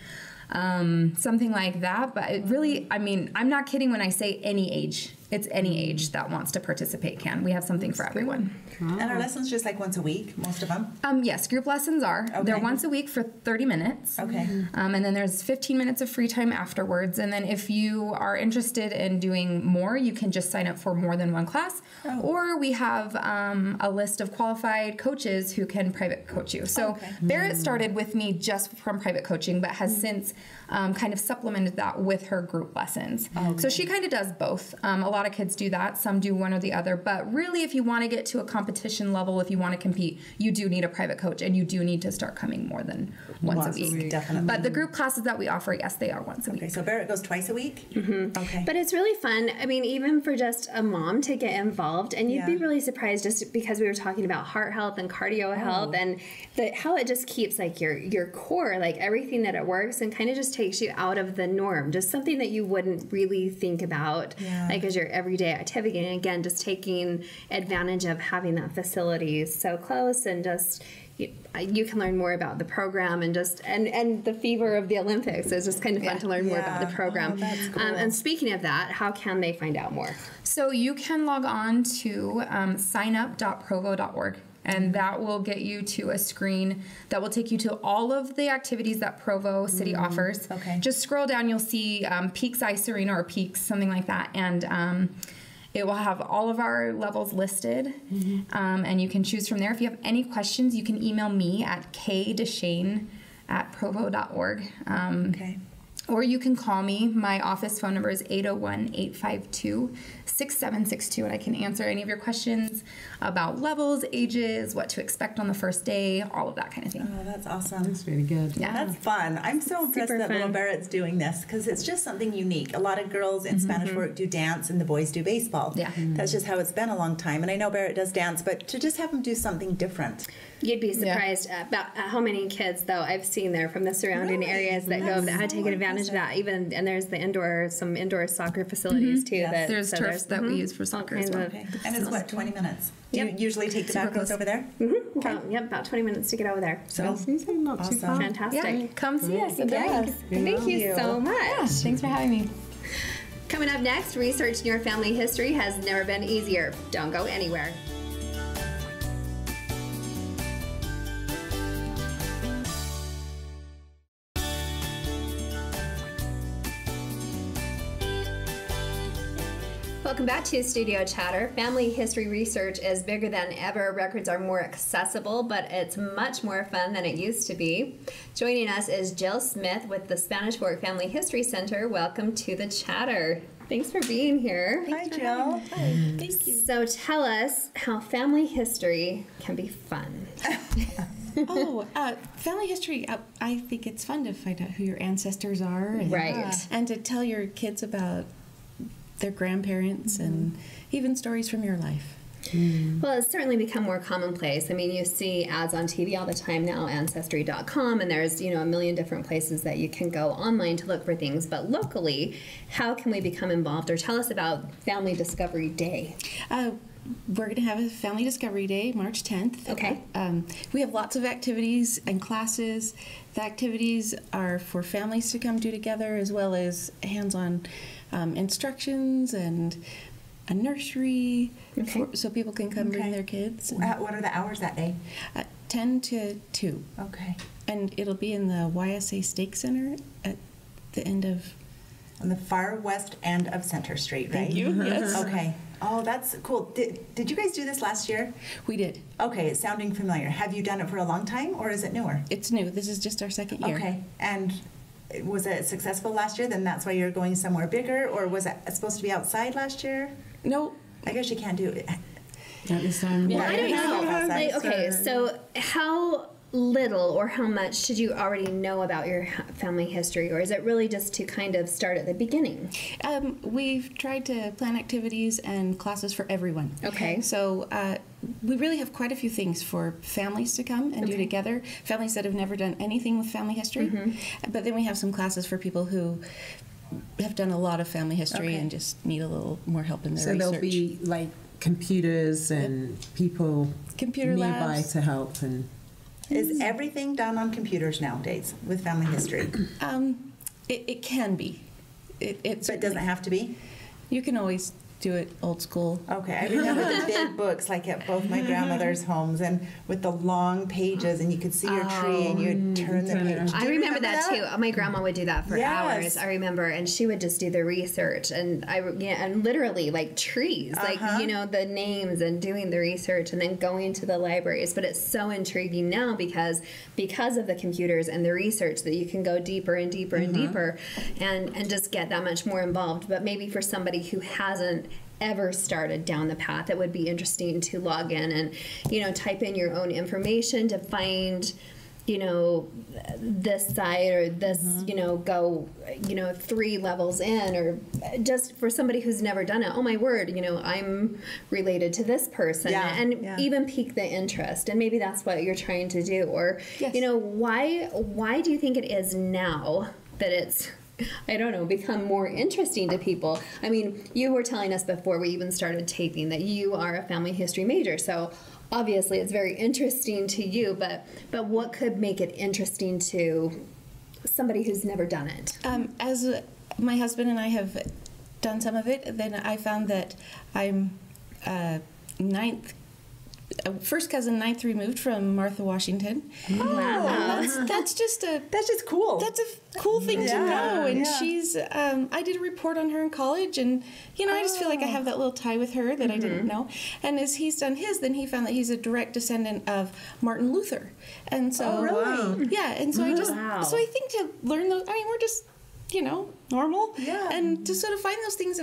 [SPEAKER 6] Something like that. But it really, I'm not kidding when I say any age. It's any age that wants to participate can. We have something for everyone.
[SPEAKER 3] And are lessons just like once a week, most of them?
[SPEAKER 6] Yes, group lessons are. Okay. They're once a week for 30 minutes. Okay. And then there's 15 minutes of free time afterwards. And then if you are interested in doing more, you can just sign up for more than one class. Or we have a list of qualified coaches who can private coach you. So Barrett started with me just from private coaching, but has since kind of supplemented that with her group lessons. So she kind of does both. A lot of kids do that. Some do one or the other. But really, if you want to get to a competition level, if you want to compete, you do need a private coach, and you do need to start coming more than once a week. Definitely. But the group classes that we offer, yes, they are once a week.
[SPEAKER 3] Okay, so Barrett goes twice a week? Okay.
[SPEAKER 1] But it's really fun. Even for just a mom to get involved, and you'd be really surprised just because we were talking about heart health and cardio health and how it just keeps like your core, like everything that it works, and kind of just takes you out of the norm, just something that you wouldn't really think about like as your everyday activity. And again, just taking advantage of having that facility so close, and just you can learn more about the program and just and the fever of the Olympics. It's just kind of fun to learn more about the program. That's cool. And speaking of that, how can they find out more?
[SPEAKER 6] So you can log on to signup.provo.org. And that will get you to a screen that will take you to all of the activities that Provo City offers. Okay. Just scroll down, you'll see Peaks Ice Arena or Peaks, something like that. And it will have all of our levels listed. And you can choose from there. If you have any questions, you can email me at kdeshane@provo.org. Or you can call me. My office phone number is 801-852-6762, and I can answer any of your questions about levels, ages, what to expect on the first day, all of that kind of thing.
[SPEAKER 3] Oh, that's awesome.
[SPEAKER 2] That's really good.
[SPEAKER 3] Yeah, that's fun. I'm so impressed that little Barrett's doing this, because it's just something unique. A lot of girls in Spanish work do dance, and the boys do baseball. Yeah. That's just how it's been a long time. And I know Barrett does dance, but to just have him do something different.
[SPEAKER 1] You'd be surprised about how many kids, though, I've seen there from the surrounding areas that go that had taken advantage of that. Even and there's some indoor soccer facilities too.
[SPEAKER 6] Yes. There's turfs that we use for soccer as well.
[SPEAKER 3] And it's what, 20 minutes? Do you usually take the back roads over there?
[SPEAKER 1] About 20 minutes to get over there.
[SPEAKER 3] So
[SPEAKER 2] not too far.
[SPEAKER 1] Fantastic.
[SPEAKER 6] Yeah, come see us.
[SPEAKER 1] Thank you so much.
[SPEAKER 6] Yeah, thanks for having me.
[SPEAKER 1] Coming up next, researching your family history has never been easier. Don't go anywhere. Welcome back to Studio Chatter. Family history research is bigger than ever. Records are more accessible, but it's much more fun than it used to be. Joining us is Jill Smith with the Spanish Fork Family History Center. Welcome to the Chatter. Thanks for being here.
[SPEAKER 3] Hi, Jill.
[SPEAKER 1] Hi. Thank you. So tell us how family history can be fun.
[SPEAKER 7] Family history, I think it's fun to find out who your ancestors are. And to tell your kids about their grandparents and even stories from your life.
[SPEAKER 1] Well, it's certainly become more commonplace. I mean, you see ads on TV all the time now, Ancestry.com, and there's, a million different places that you can go online to look for things. But locally, how can we become involved? Or tell us about Family Discovery Day.
[SPEAKER 7] We're going to have a Family Discovery Day, March 10th.
[SPEAKER 1] Okay.
[SPEAKER 7] We have lots of activities and classes. The activities are for families to come do together, as well as hands-on instructions and a nursery, so people can come bring their kids.
[SPEAKER 3] What are the hours that day?
[SPEAKER 7] 10 to 2.
[SPEAKER 3] Okay.
[SPEAKER 7] And it'll be in the YSA Stake Center at the end of...
[SPEAKER 3] On the far west end of Center Street, right?
[SPEAKER 7] Thank you, yes.
[SPEAKER 3] Okay. Oh, that's cool. Did you guys do this last year?
[SPEAKER 7] We did.
[SPEAKER 3] Okay, it's sounding familiar. Have you done it for a long time, or is it newer?
[SPEAKER 7] It's new. This is just our second year.
[SPEAKER 3] Okay. And was it successful last year? Then that's why you're going somewhere bigger, or was it supposed to be outside last year?
[SPEAKER 7] No.
[SPEAKER 3] I guess you can't do it.
[SPEAKER 2] At this time.
[SPEAKER 1] Well, I don't know.
[SPEAKER 3] outside.
[SPEAKER 1] Okay, so how little or how much did you already know about your family history, or is it really just to kind of start at the beginning?
[SPEAKER 7] We've tried to plan activities and classes for everyone.
[SPEAKER 1] Okay.
[SPEAKER 7] So we really have quite a few things for families to come and do together, families that have never done anything with family history. But then we have some classes for people who have done a lot of family history and just need a little more help in their research.
[SPEAKER 2] So there'll be like computers and people
[SPEAKER 7] computer
[SPEAKER 2] nearby
[SPEAKER 7] labs
[SPEAKER 2] to help. And
[SPEAKER 3] Is everything done on computers nowadays with family history?
[SPEAKER 7] It can be.
[SPEAKER 3] But it doesn't have to be?
[SPEAKER 7] You can always do it old school.
[SPEAKER 3] Okay, I remember the big books, like at both my grandmother's homes, and with the long pages, and you could see your tree, and you'd turn the page.
[SPEAKER 1] I remember that too. My grandma would do that for
[SPEAKER 3] Yes.
[SPEAKER 1] hours. I remember, and she would just do the research, and and literally like trees, like the names and doing the research, and then going to the libraries. But it's so intriguing now because of the computers and the research that you can go deeper and deeper and deeper, and just get that much more involved. But maybe for somebody who hasn't ever started down the path, it would be interesting to log in and type in your own information to find this site or this go 3 levels in, or just for somebody who's never done it, oh my word, I'm related to this person, even pique the interest. And maybe that's what you're trying to do. Or why do you think it is now that it's become more interesting to people? I mean, you were telling us before we even started taping that you are a family history major, so obviously it's very interesting to you, but what could make it interesting to somebody who's never done it?
[SPEAKER 7] As my husband and I have done some of it, then I found that I'm first cousin 9th removed from Martha Washington.
[SPEAKER 1] Wow.
[SPEAKER 7] That's just
[SPEAKER 3] cool.
[SPEAKER 7] That's a cool thing to know. And she's I did a report on her in college, and I just feel like I have that little tie with her that I didn't know. And as he's done his, then he found that he's a direct descendant of Martin Luther. And so yeah, and so so I think to learn those, I mean, we're just normal, and to sort of find those things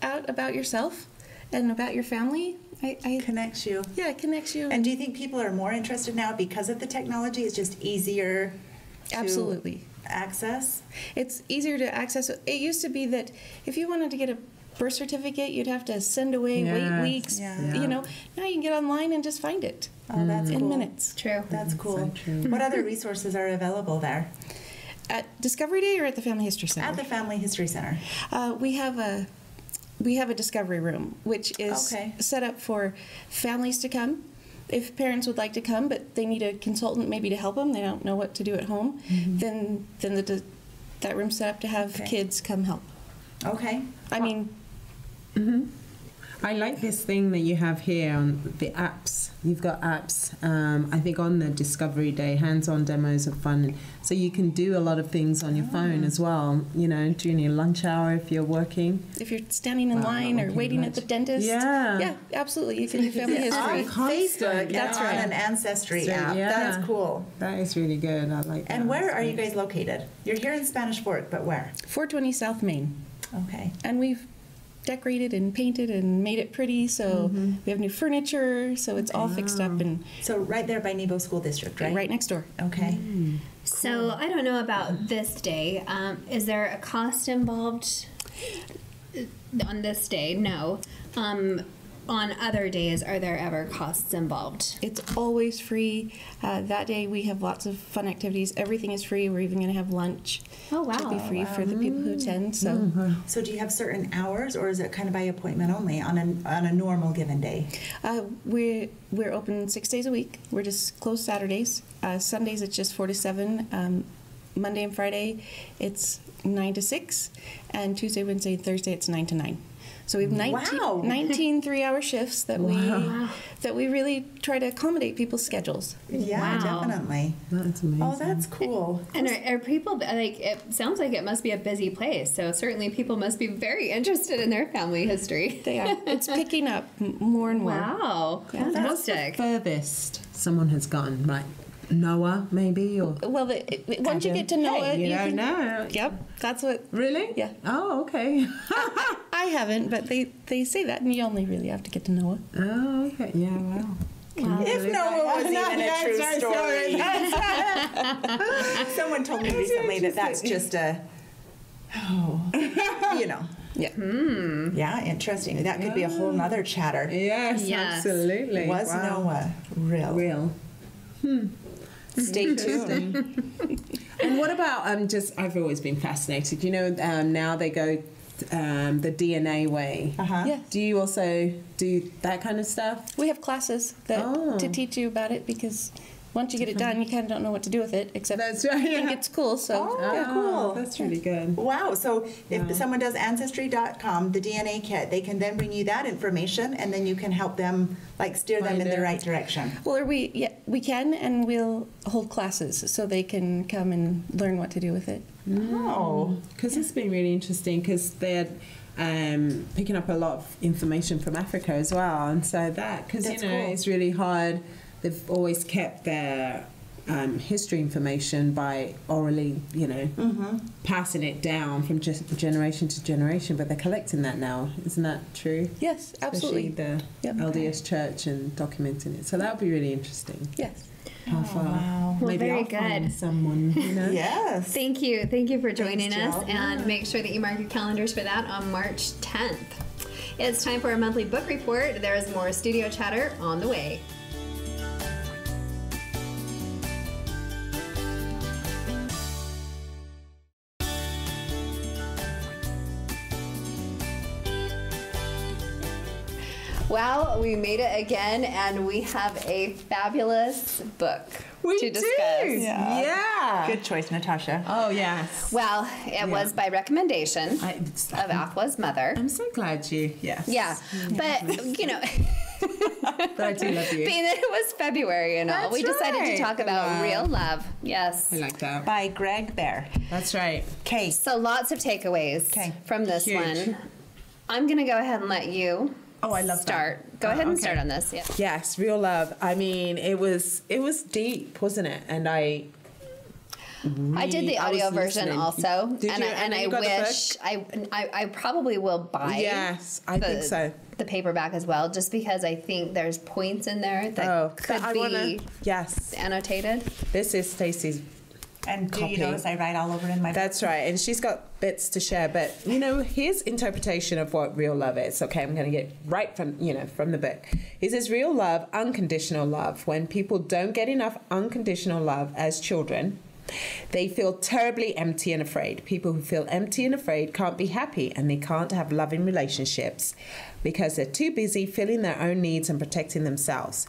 [SPEAKER 7] out about yourself and about your family. I
[SPEAKER 3] connects you.
[SPEAKER 7] Yeah, it connects you.
[SPEAKER 3] And do you think people are more interested now because of the technology? It's just easier to access?
[SPEAKER 7] It's easier to access. It used to be that if you wanted to get a birth certificate, you'd have to send away, wait weeks. Now you can get online and just find it.
[SPEAKER 3] Oh, that's
[SPEAKER 7] in
[SPEAKER 3] cool.
[SPEAKER 7] minutes.
[SPEAKER 1] True.
[SPEAKER 3] That's cool.
[SPEAKER 2] So true.
[SPEAKER 3] What other resources are available there?
[SPEAKER 7] At Discovery Day or at the Family History Center?
[SPEAKER 3] At the Family History Center.
[SPEAKER 7] We have a discovery room, which is set up for families to come. If parents would like to come, but they need a consultant maybe to help them, they don't know what to do at home, then that room's set up to have kids come help.
[SPEAKER 3] Okay.
[SPEAKER 7] I mean...
[SPEAKER 2] I like this thing that you have here on the apps. You've got apps. I think on the Discovery Day, hands-on demos are fun. So you can do a lot of things on your phone as well, during your lunch hour if you're working.
[SPEAKER 7] If you're standing in line or waiting at the dentist. Yeah, absolutely. You can do family history.
[SPEAKER 3] On Facebook,
[SPEAKER 7] That's
[SPEAKER 3] on
[SPEAKER 7] right.
[SPEAKER 3] an Ancestry app.
[SPEAKER 2] Yeah.
[SPEAKER 3] That's cool.
[SPEAKER 2] That is really good. I like that.
[SPEAKER 3] And where are you guys located? You're here in Spanish Fork, but where?
[SPEAKER 7] 420 South Main.
[SPEAKER 3] Okay.
[SPEAKER 7] And we've decorated and painted and made it pretty, so we have new furniture, so it's all fixed up. And
[SPEAKER 3] So right there by Nebo School District, right?
[SPEAKER 7] Right next door.
[SPEAKER 3] Okay.
[SPEAKER 1] So I don't know about this day. Is there a cost involved on this day? No. on other days, are there ever costs involved?
[SPEAKER 7] It's always free. That day we have lots of fun activities. Everything is free. We're even going to have lunch.
[SPEAKER 1] Oh, wow.
[SPEAKER 7] To be free for the people who attend. So,
[SPEAKER 3] So do you have certain hours, or is it kind of by appointment only on a normal given day?
[SPEAKER 7] we're open 6 days a week. We're just closed Saturdays. Sundays it's just 4 to 7. Monday and Friday it's 9 to 6, and Tuesday, Wednesday, and Thursday it's 9 to 9. So we have 19 3-hour shifts that we really try to accommodate people's schedules.
[SPEAKER 3] Yeah, definitely.
[SPEAKER 2] That's amazing.
[SPEAKER 3] Oh, that's cool.
[SPEAKER 1] And are people, like, it sounds like it must be a busy place, so certainly people must be very interested in their family history.
[SPEAKER 7] They are. It's picking up more and more.
[SPEAKER 1] Wow,
[SPEAKER 2] What's the
[SPEAKER 1] fantastic.
[SPEAKER 2] furthest someone has gone? Like Noah, maybe? Or
[SPEAKER 7] Well, once you get to know it,
[SPEAKER 2] you don't
[SPEAKER 7] can,
[SPEAKER 2] know.
[SPEAKER 7] Yep, that's what.
[SPEAKER 2] Really?
[SPEAKER 7] Yeah.
[SPEAKER 2] Oh, okay.
[SPEAKER 7] I haven't, but they say that, and you only really have to get to know it.
[SPEAKER 2] Oh, okay. Yeah, wow.
[SPEAKER 3] If Noah was even a true story. Someone told me recently that's just a,
[SPEAKER 7] Yeah.
[SPEAKER 3] Yeah, interesting. That could be a whole nother chatter.
[SPEAKER 2] Yes,
[SPEAKER 1] Yes.
[SPEAKER 2] absolutely.
[SPEAKER 3] Was Noah real?
[SPEAKER 2] Real.
[SPEAKER 3] Stay tuned.
[SPEAKER 2] And what about I've always been fascinated. Now they go the DNA way.
[SPEAKER 7] Yeah.
[SPEAKER 2] Do you also do that kind of stuff?
[SPEAKER 7] We have classes to teach you about it, because once you get it done, you kind of don't know what to do with it, except
[SPEAKER 2] That's right.
[SPEAKER 7] you think it's cool. So
[SPEAKER 3] Cool.
[SPEAKER 2] That's really good.
[SPEAKER 3] Wow. So if someone does Ancestry.com, the DNA kit, they can then bring you that information, and then you can help them, like, steer them in the right direction.
[SPEAKER 7] Well, we can, and we'll hold classes so they can come and learn what to do with it.
[SPEAKER 3] Oh.
[SPEAKER 2] Because it's been really interesting, because they're picking up a lot of information from Africa as well, and so because
[SPEAKER 3] That's cool.
[SPEAKER 2] it's really hard. They've always kept their history information by orally, passing it down from just generation to generation, but they're collecting that now. Isn't that true?
[SPEAKER 7] Yes, absolutely.
[SPEAKER 2] Especially the LDS Church and documenting it. So that would be really interesting.
[SPEAKER 7] Yes.
[SPEAKER 2] How far?
[SPEAKER 3] Wow.
[SPEAKER 1] Well,
[SPEAKER 2] Maybe
[SPEAKER 1] very
[SPEAKER 2] I'll find
[SPEAKER 1] good.
[SPEAKER 2] someone,
[SPEAKER 3] Yes.
[SPEAKER 1] Thank you for joining
[SPEAKER 3] Thanks,
[SPEAKER 1] us,
[SPEAKER 3] Jill.
[SPEAKER 1] and make sure that you mark your calendars for that on March 10th. It's time for our monthly book report. There is more studio chatter on the way. Well, we made it again, and we have a fabulous book to discuss.
[SPEAKER 2] Yeah.
[SPEAKER 3] Good choice, Natasha.
[SPEAKER 2] Oh, yes.
[SPEAKER 1] Well, it was by recommendation of Aqua's mother.
[SPEAKER 2] I'm so glad you, yes.
[SPEAKER 1] Yeah, but
[SPEAKER 2] But I do love you.
[SPEAKER 1] being that it was February and all,
[SPEAKER 2] That's
[SPEAKER 1] we decided
[SPEAKER 2] right.
[SPEAKER 1] to talk about
[SPEAKER 2] Wow.
[SPEAKER 1] real love. Yes.
[SPEAKER 2] I like that.
[SPEAKER 3] By Greg Bear.
[SPEAKER 2] That's right.
[SPEAKER 3] Okay.
[SPEAKER 1] So lots of takeaways from this
[SPEAKER 2] Huge.
[SPEAKER 1] one. I'm going to go ahead and let you
[SPEAKER 2] I love
[SPEAKER 1] start.
[SPEAKER 2] that.
[SPEAKER 1] Go ahead and
[SPEAKER 2] okay.
[SPEAKER 1] start on this. Yeah.
[SPEAKER 2] Yes, real love. I mean, it was deep, wasn't it? And
[SPEAKER 1] I did the audio
[SPEAKER 2] was
[SPEAKER 1] version
[SPEAKER 2] listening.
[SPEAKER 1] also,
[SPEAKER 2] Did
[SPEAKER 1] and
[SPEAKER 2] you?
[SPEAKER 1] I, and
[SPEAKER 2] you
[SPEAKER 1] I
[SPEAKER 2] got the
[SPEAKER 1] wish I probably will buy.
[SPEAKER 2] Yes, I think so.
[SPEAKER 1] The paperback as well, just because I think there's points in there that could be
[SPEAKER 2] yes.
[SPEAKER 1] annotated.
[SPEAKER 2] This is Stacey's.
[SPEAKER 3] And do
[SPEAKER 2] Copy.
[SPEAKER 3] you notice I write all over in my book?
[SPEAKER 2] That's right, and she's got bits to share. But his interpretation of what real love is. Okay, I'm going to get right from the book. He says real love, unconditional love. When people don't get enough unconditional love as children, they feel terribly empty and afraid. People who feel empty and afraid can't be happy, and they can't have loving relationships because they're too busy filling their own needs and protecting themselves.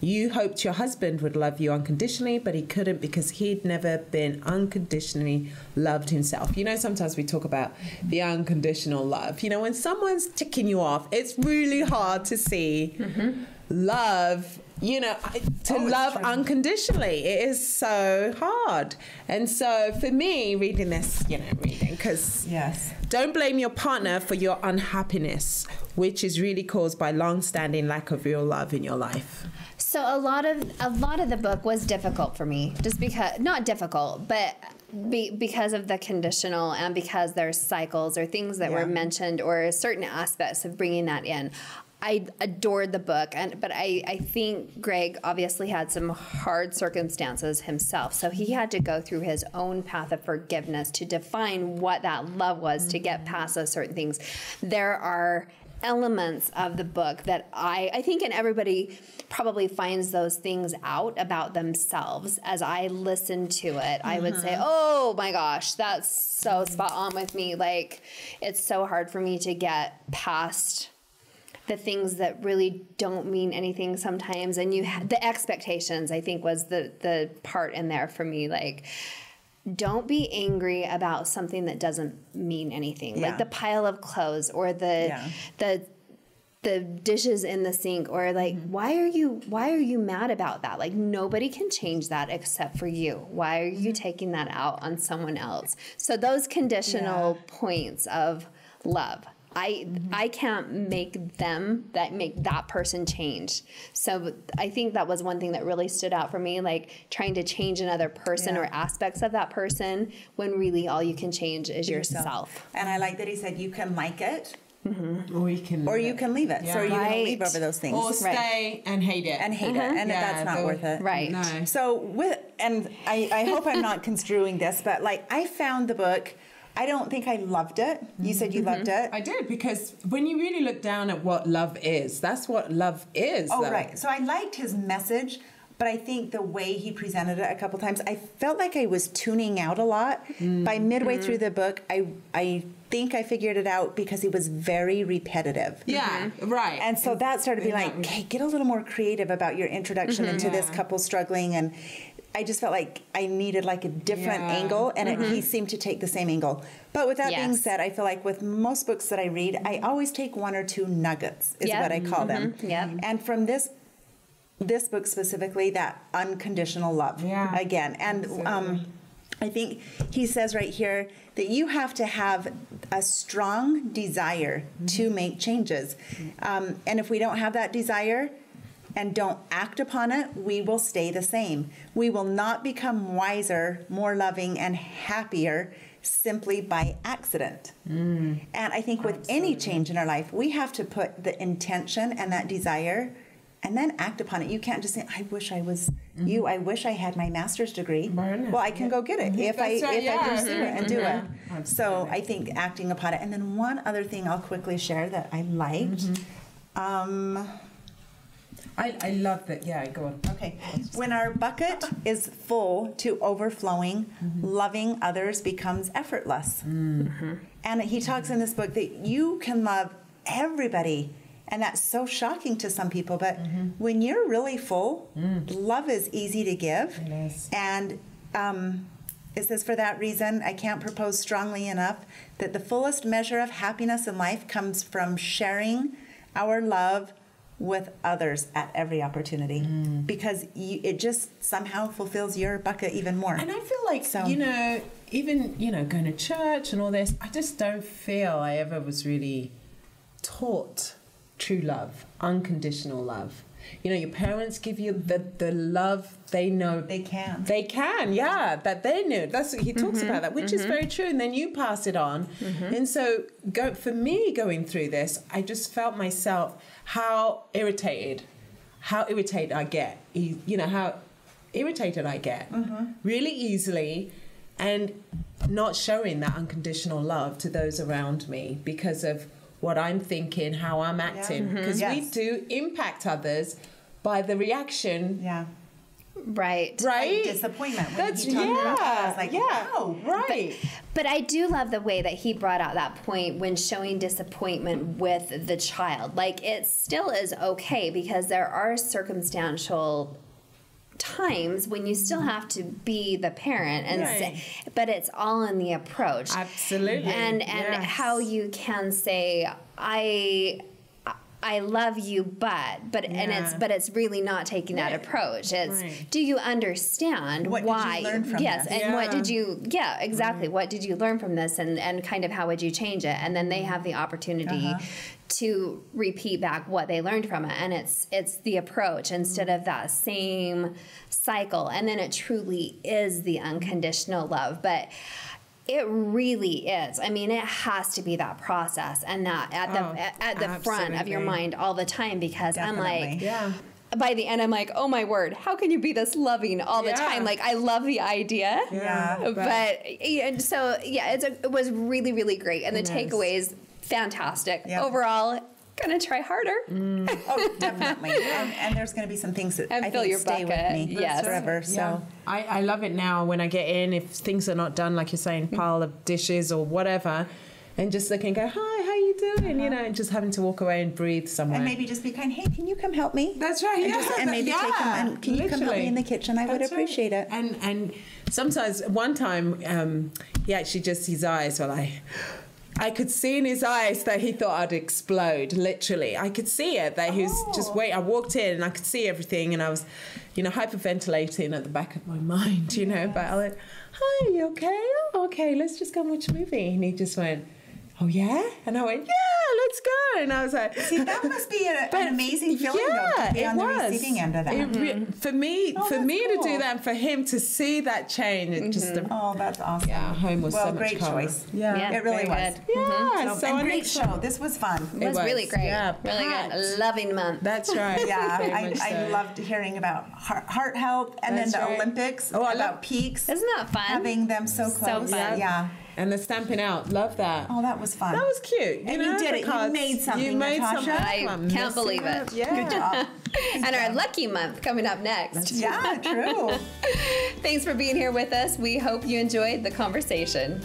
[SPEAKER 2] You hoped your husband would love you unconditionally, but he couldn't because he'd never been unconditionally loved himself. Sometimes we talk about the unconditional love. When someone's ticking you off, it's really hard to see love, love unconditionally. It is so hard. And so for me, reading this, because don't blame your partner for your unhappiness, which is really caused by long-standing lack of real love in your life.
[SPEAKER 1] So a lot of the book was difficult for me, just because, not difficult, but because of the conditional and because there's cycles or things that were mentioned or certain aspects of bringing that in. I adored the book, but I think Greg obviously had some hard circumstances himself, so he had to go through his own path of forgiveness to define what that love was to get past those certain things. There are elements of the book that I think, and everybody probably finds those things out about themselves as I listen to it. I would say, oh my gosh, that's so spot on with me. Like, it's so hard for me to get past the things that really don't mean anything sometimes. And the expectations, I think, was the part in there for me. Like, don't be angry about something that doesn't mean anything, like the pile of clothes or the dishes in the sink, or like, why are you mad about that? Like, nobody can change that except for you. Why are you taking that out on someone else? So those conditional points of love, I can't make that person change. So I think that was one thing that really stood out for me, like trying to change another person or aspects of that person when really all you can change is yourself.
[SPEAKER 3] And I like that he said you can like it.
[SPEAKER 2] Or you can
[SPEAKER 3] leave it. So you're going to leave over those things.
[SPEAKER 2] Or stay and hate it.
[SPEAKER 3] And that's not worth it.
[SPEAKER 1] Right.
[SPEAKER 2] No.
[SPEAKER 3] So I hope I'm not construing this, but like, I found the book, I don't think I loved it. You said you loved it.
[SPEAKER 2] I did, because when you really look down at what love is, that's what love is.
[SPEAKER 3] Oh, right. So I liked his message, but I think the way he presented it a couple times, I felt like I was tuning out a lot. By midway through the book, I think I figured it out because he was very repetitive.
[SPEAKER 2] Yeah, right.
[SPEAKER 3] And so that started to be like, okay, get a little more creative about your introduction into this couple struggling. And I just felt like I needed like a different angle, and he seemed to take the same angle. But with that being said, I feel like with most books that I read, I always take one or two nuggets, is what I call them. And from this book specifically, that unconditional love again. And I think he says right here that you have to have a strong desire to make changes. And if we don't have that desire and don't act upon it, we will stay the same. We will not become wiser, more loving, and happier simply by accident. And I think with any change in our life, we have to put the intention and that desire and then act upon it. You can't just say, I wish I was you. I wish I had my master's degree. Well, I can go get it if I pursue it and do it. So I think acting upon it. And then one other thing I'll quickly share that I liked.
[SPEAKER 2] I love that. Yeah, go on.
[SPEAKER 3] Okay. When our bucket is full to overflowing, loving others becomes effortless. And he talks in this book that you can love everybody. And that's so shocking to some people. But when you're really full, love is easy to give. And it says, for that reason, I can't propose strongly enough that the fullest measure of happiness in life comes from sharing our love with others at every opportunity, because it just somehow fulfills your bucket even more.
[SPEAKER 2] And I feel like, even, going to church and all this, I just don't feel I ever was really taught true love, unconditional love. Your parents give you the love they know
[SPEAKER 3] they can,
[SPEAKER 2] that they knew. That's what he talks about, that, which is very true. And then you pass it on. And so for me going through this, I just felt myself how irritated I get, how irritated I get really easily, and not showing that unconditional love to those around me because of what I'm thinking, how I'm acting, because we do impact others by the reaction.
[SPEAKER 1] Right.
[SPEAKER 3] Like disappointment. When he talked about that, I was like, wow,
[SPEAKER 2] right.
[SPEAKER 1] But I do love the way that he brought out that point when showing disappointment with the child. Like, it still is okay, because there are circumstantial times when you still have to be the parent and say, but it's all in the approach.
[SPEAKER 2] Absolutely.
[SPEAKER 1] And how you can say, I love you, but it's really not taking that approach. It's do you understand
[SPEAKER 3] what
[SPEAKER 1] why?
[SPEAKER 3] Did you learn from
[SPEAKER 1] yes,
[SPEAKER 3] this?
[SPEAKER 1] and what did you? Yeah, exactly. What did you learn from this, and kind of how would you change it? And then they have the opportunity to repeat back what they learned from it, and it's the approach instead of that same cycle. And then it truly is the unconditional love, but. It really is. I mean, it has to be that process and that at the front of your mind all the time, because I'm like, by the end, I'm like, oh my word, how can you be this loving all the time? Like, I love the idea. It was really, really great. And the takeaways, fantastic. Overall, gonna try harder.
[SPEAKER 3] Oh, definitely. And there's going to be some things that
[SPEAKER 1] And
[SPEAKER 3] I
[SPEAKER 1] fill
[SPEAKER 3] think
[SPEAKER 1] your
[SPEAKER 3] stay
[SPEAKER 1] bucket.
[SPEAKER 3] with me
[SPEAKER 1] Yes.
[SPEAKER 3] forever.
[SPEAKER 2] Yeah.
[SPEAKER 3] So
[SPEAKER 2] I love it now when I get in, if things are not done, like you're saying, pile of dishes or whatever, and just look and go, hi, how you doing? You know, and just having to walk away and breathe somewhere.
[SPEAKER 3] and maybe just be kind. Hey, can you come help me?
[SPEAKER 2] That's right.
[SPEAKER 3] And,
[SPEAKER 2] Yeah,
[SPEAKER 3] and maybe take them. And can you come help me in the kitchen? I would
[SPEAKER 2] That's right.
[SPEAKER 3] appreciate it.
[SPEAKER 2] And sometimes, one time, he actually just, his eyes were like, I could see in his eyes that he thought I'd explode, literally. I could see it, that he was just waiting. I walked in and I could see everything, and I was, hyperventilating at the back of my mind, but I went, hi, you okay? Oh, okay, let's just go and watch a movie. And he just went, oh, yeah? And I went, yeah, let's go. And I was like...
[SPEAKER 3] See, that must be an amazing feeling, though, to be on the receiving end of that.
[SPEAKER 2] For me
[SPEAKER 3] that's
[SPEAKER 2] to
[SPEAKER 3] cool.
[SPEAKER 2] do that, and for him to see that change, it just...
[SPEAKER 3] Oh, that's awesome.
[SPEAKER 2] Yeah, home was so much
[SPEAKER 3] great
[SPEAKER 2] calmer.
[SPEAKER 3] choice.
[SPEAKER 2] Yeah.
[SPEAKER 3] It really
[SPEAKER 1] very
[SPEAKER 3] was.
[SPEAKER 1] good.
[SPEAKER 2] Yeah, so
[SPEAKER 3] And
[SPEAKER 2] I
[SPEAKER 3] great
[SPEAKER 2] think
[SPEAKER 3] show. This was fun.
[SPEAKER 1] It was really great.
[SPEAKER 2] Yeah,
[SPEAKER 1] really
[SPEAKER 2] packed.
[SPEAKER 1] good. Loving month.
[SPEAKER 2] That's right.
[SPEAKER 3] Yeah,
[SPEAKER 2] Very much
[SPEAKER 3] I
[SPEAKER 2] so.
[SPEAKER 3] loved hearing about heart health and
[SPEAKER 2] That's
[SPEAKER 3] then the
[SPEAKER 2] right.
[SPEAKER 3] Olympics,
[SPEAKER 2] Oh, I
[SPEAKER 3] about
[SPEAKER 2] love-
[SPEAKER 3] peaks.
[SPEAKER 1] Isn't that fun?
[SPEAKER 3] Having them so
[SPEAKER 1] So
[SPEAKER 3] close.
[SPEAKER 1] fun.
[SPEAKER 3] Yeah.
[SPEAKER 2] And the Stampin' Out, love that.
[SPEAKER 3] Oh, that was fun.
[SPEAKER 2] That was cute.
[SPEAKER 3] And you did it. You
[SPEAKER 2] because
[SPEAKER 3] made something,
[SPEAKER 2] You made
[SPEAKER 3] Natasha.
[SPEAKER 2] something.
[SPEAKER 1] I
[SPEAKER 2] I'm
[SPEAKER 1] can't
[SPEAKER 2] messing
[SPEAKER 1] believe it.
[SPEAKER 2] up. Yeah.
[SPEAKER 3] Good job.
[SPEAKER 1] And our lucky month coming up next.
[SPEAKER 3] Yeah, true.
[SPEAKER 1] Thanks for being here with us. We hope you enjoyed the conversation.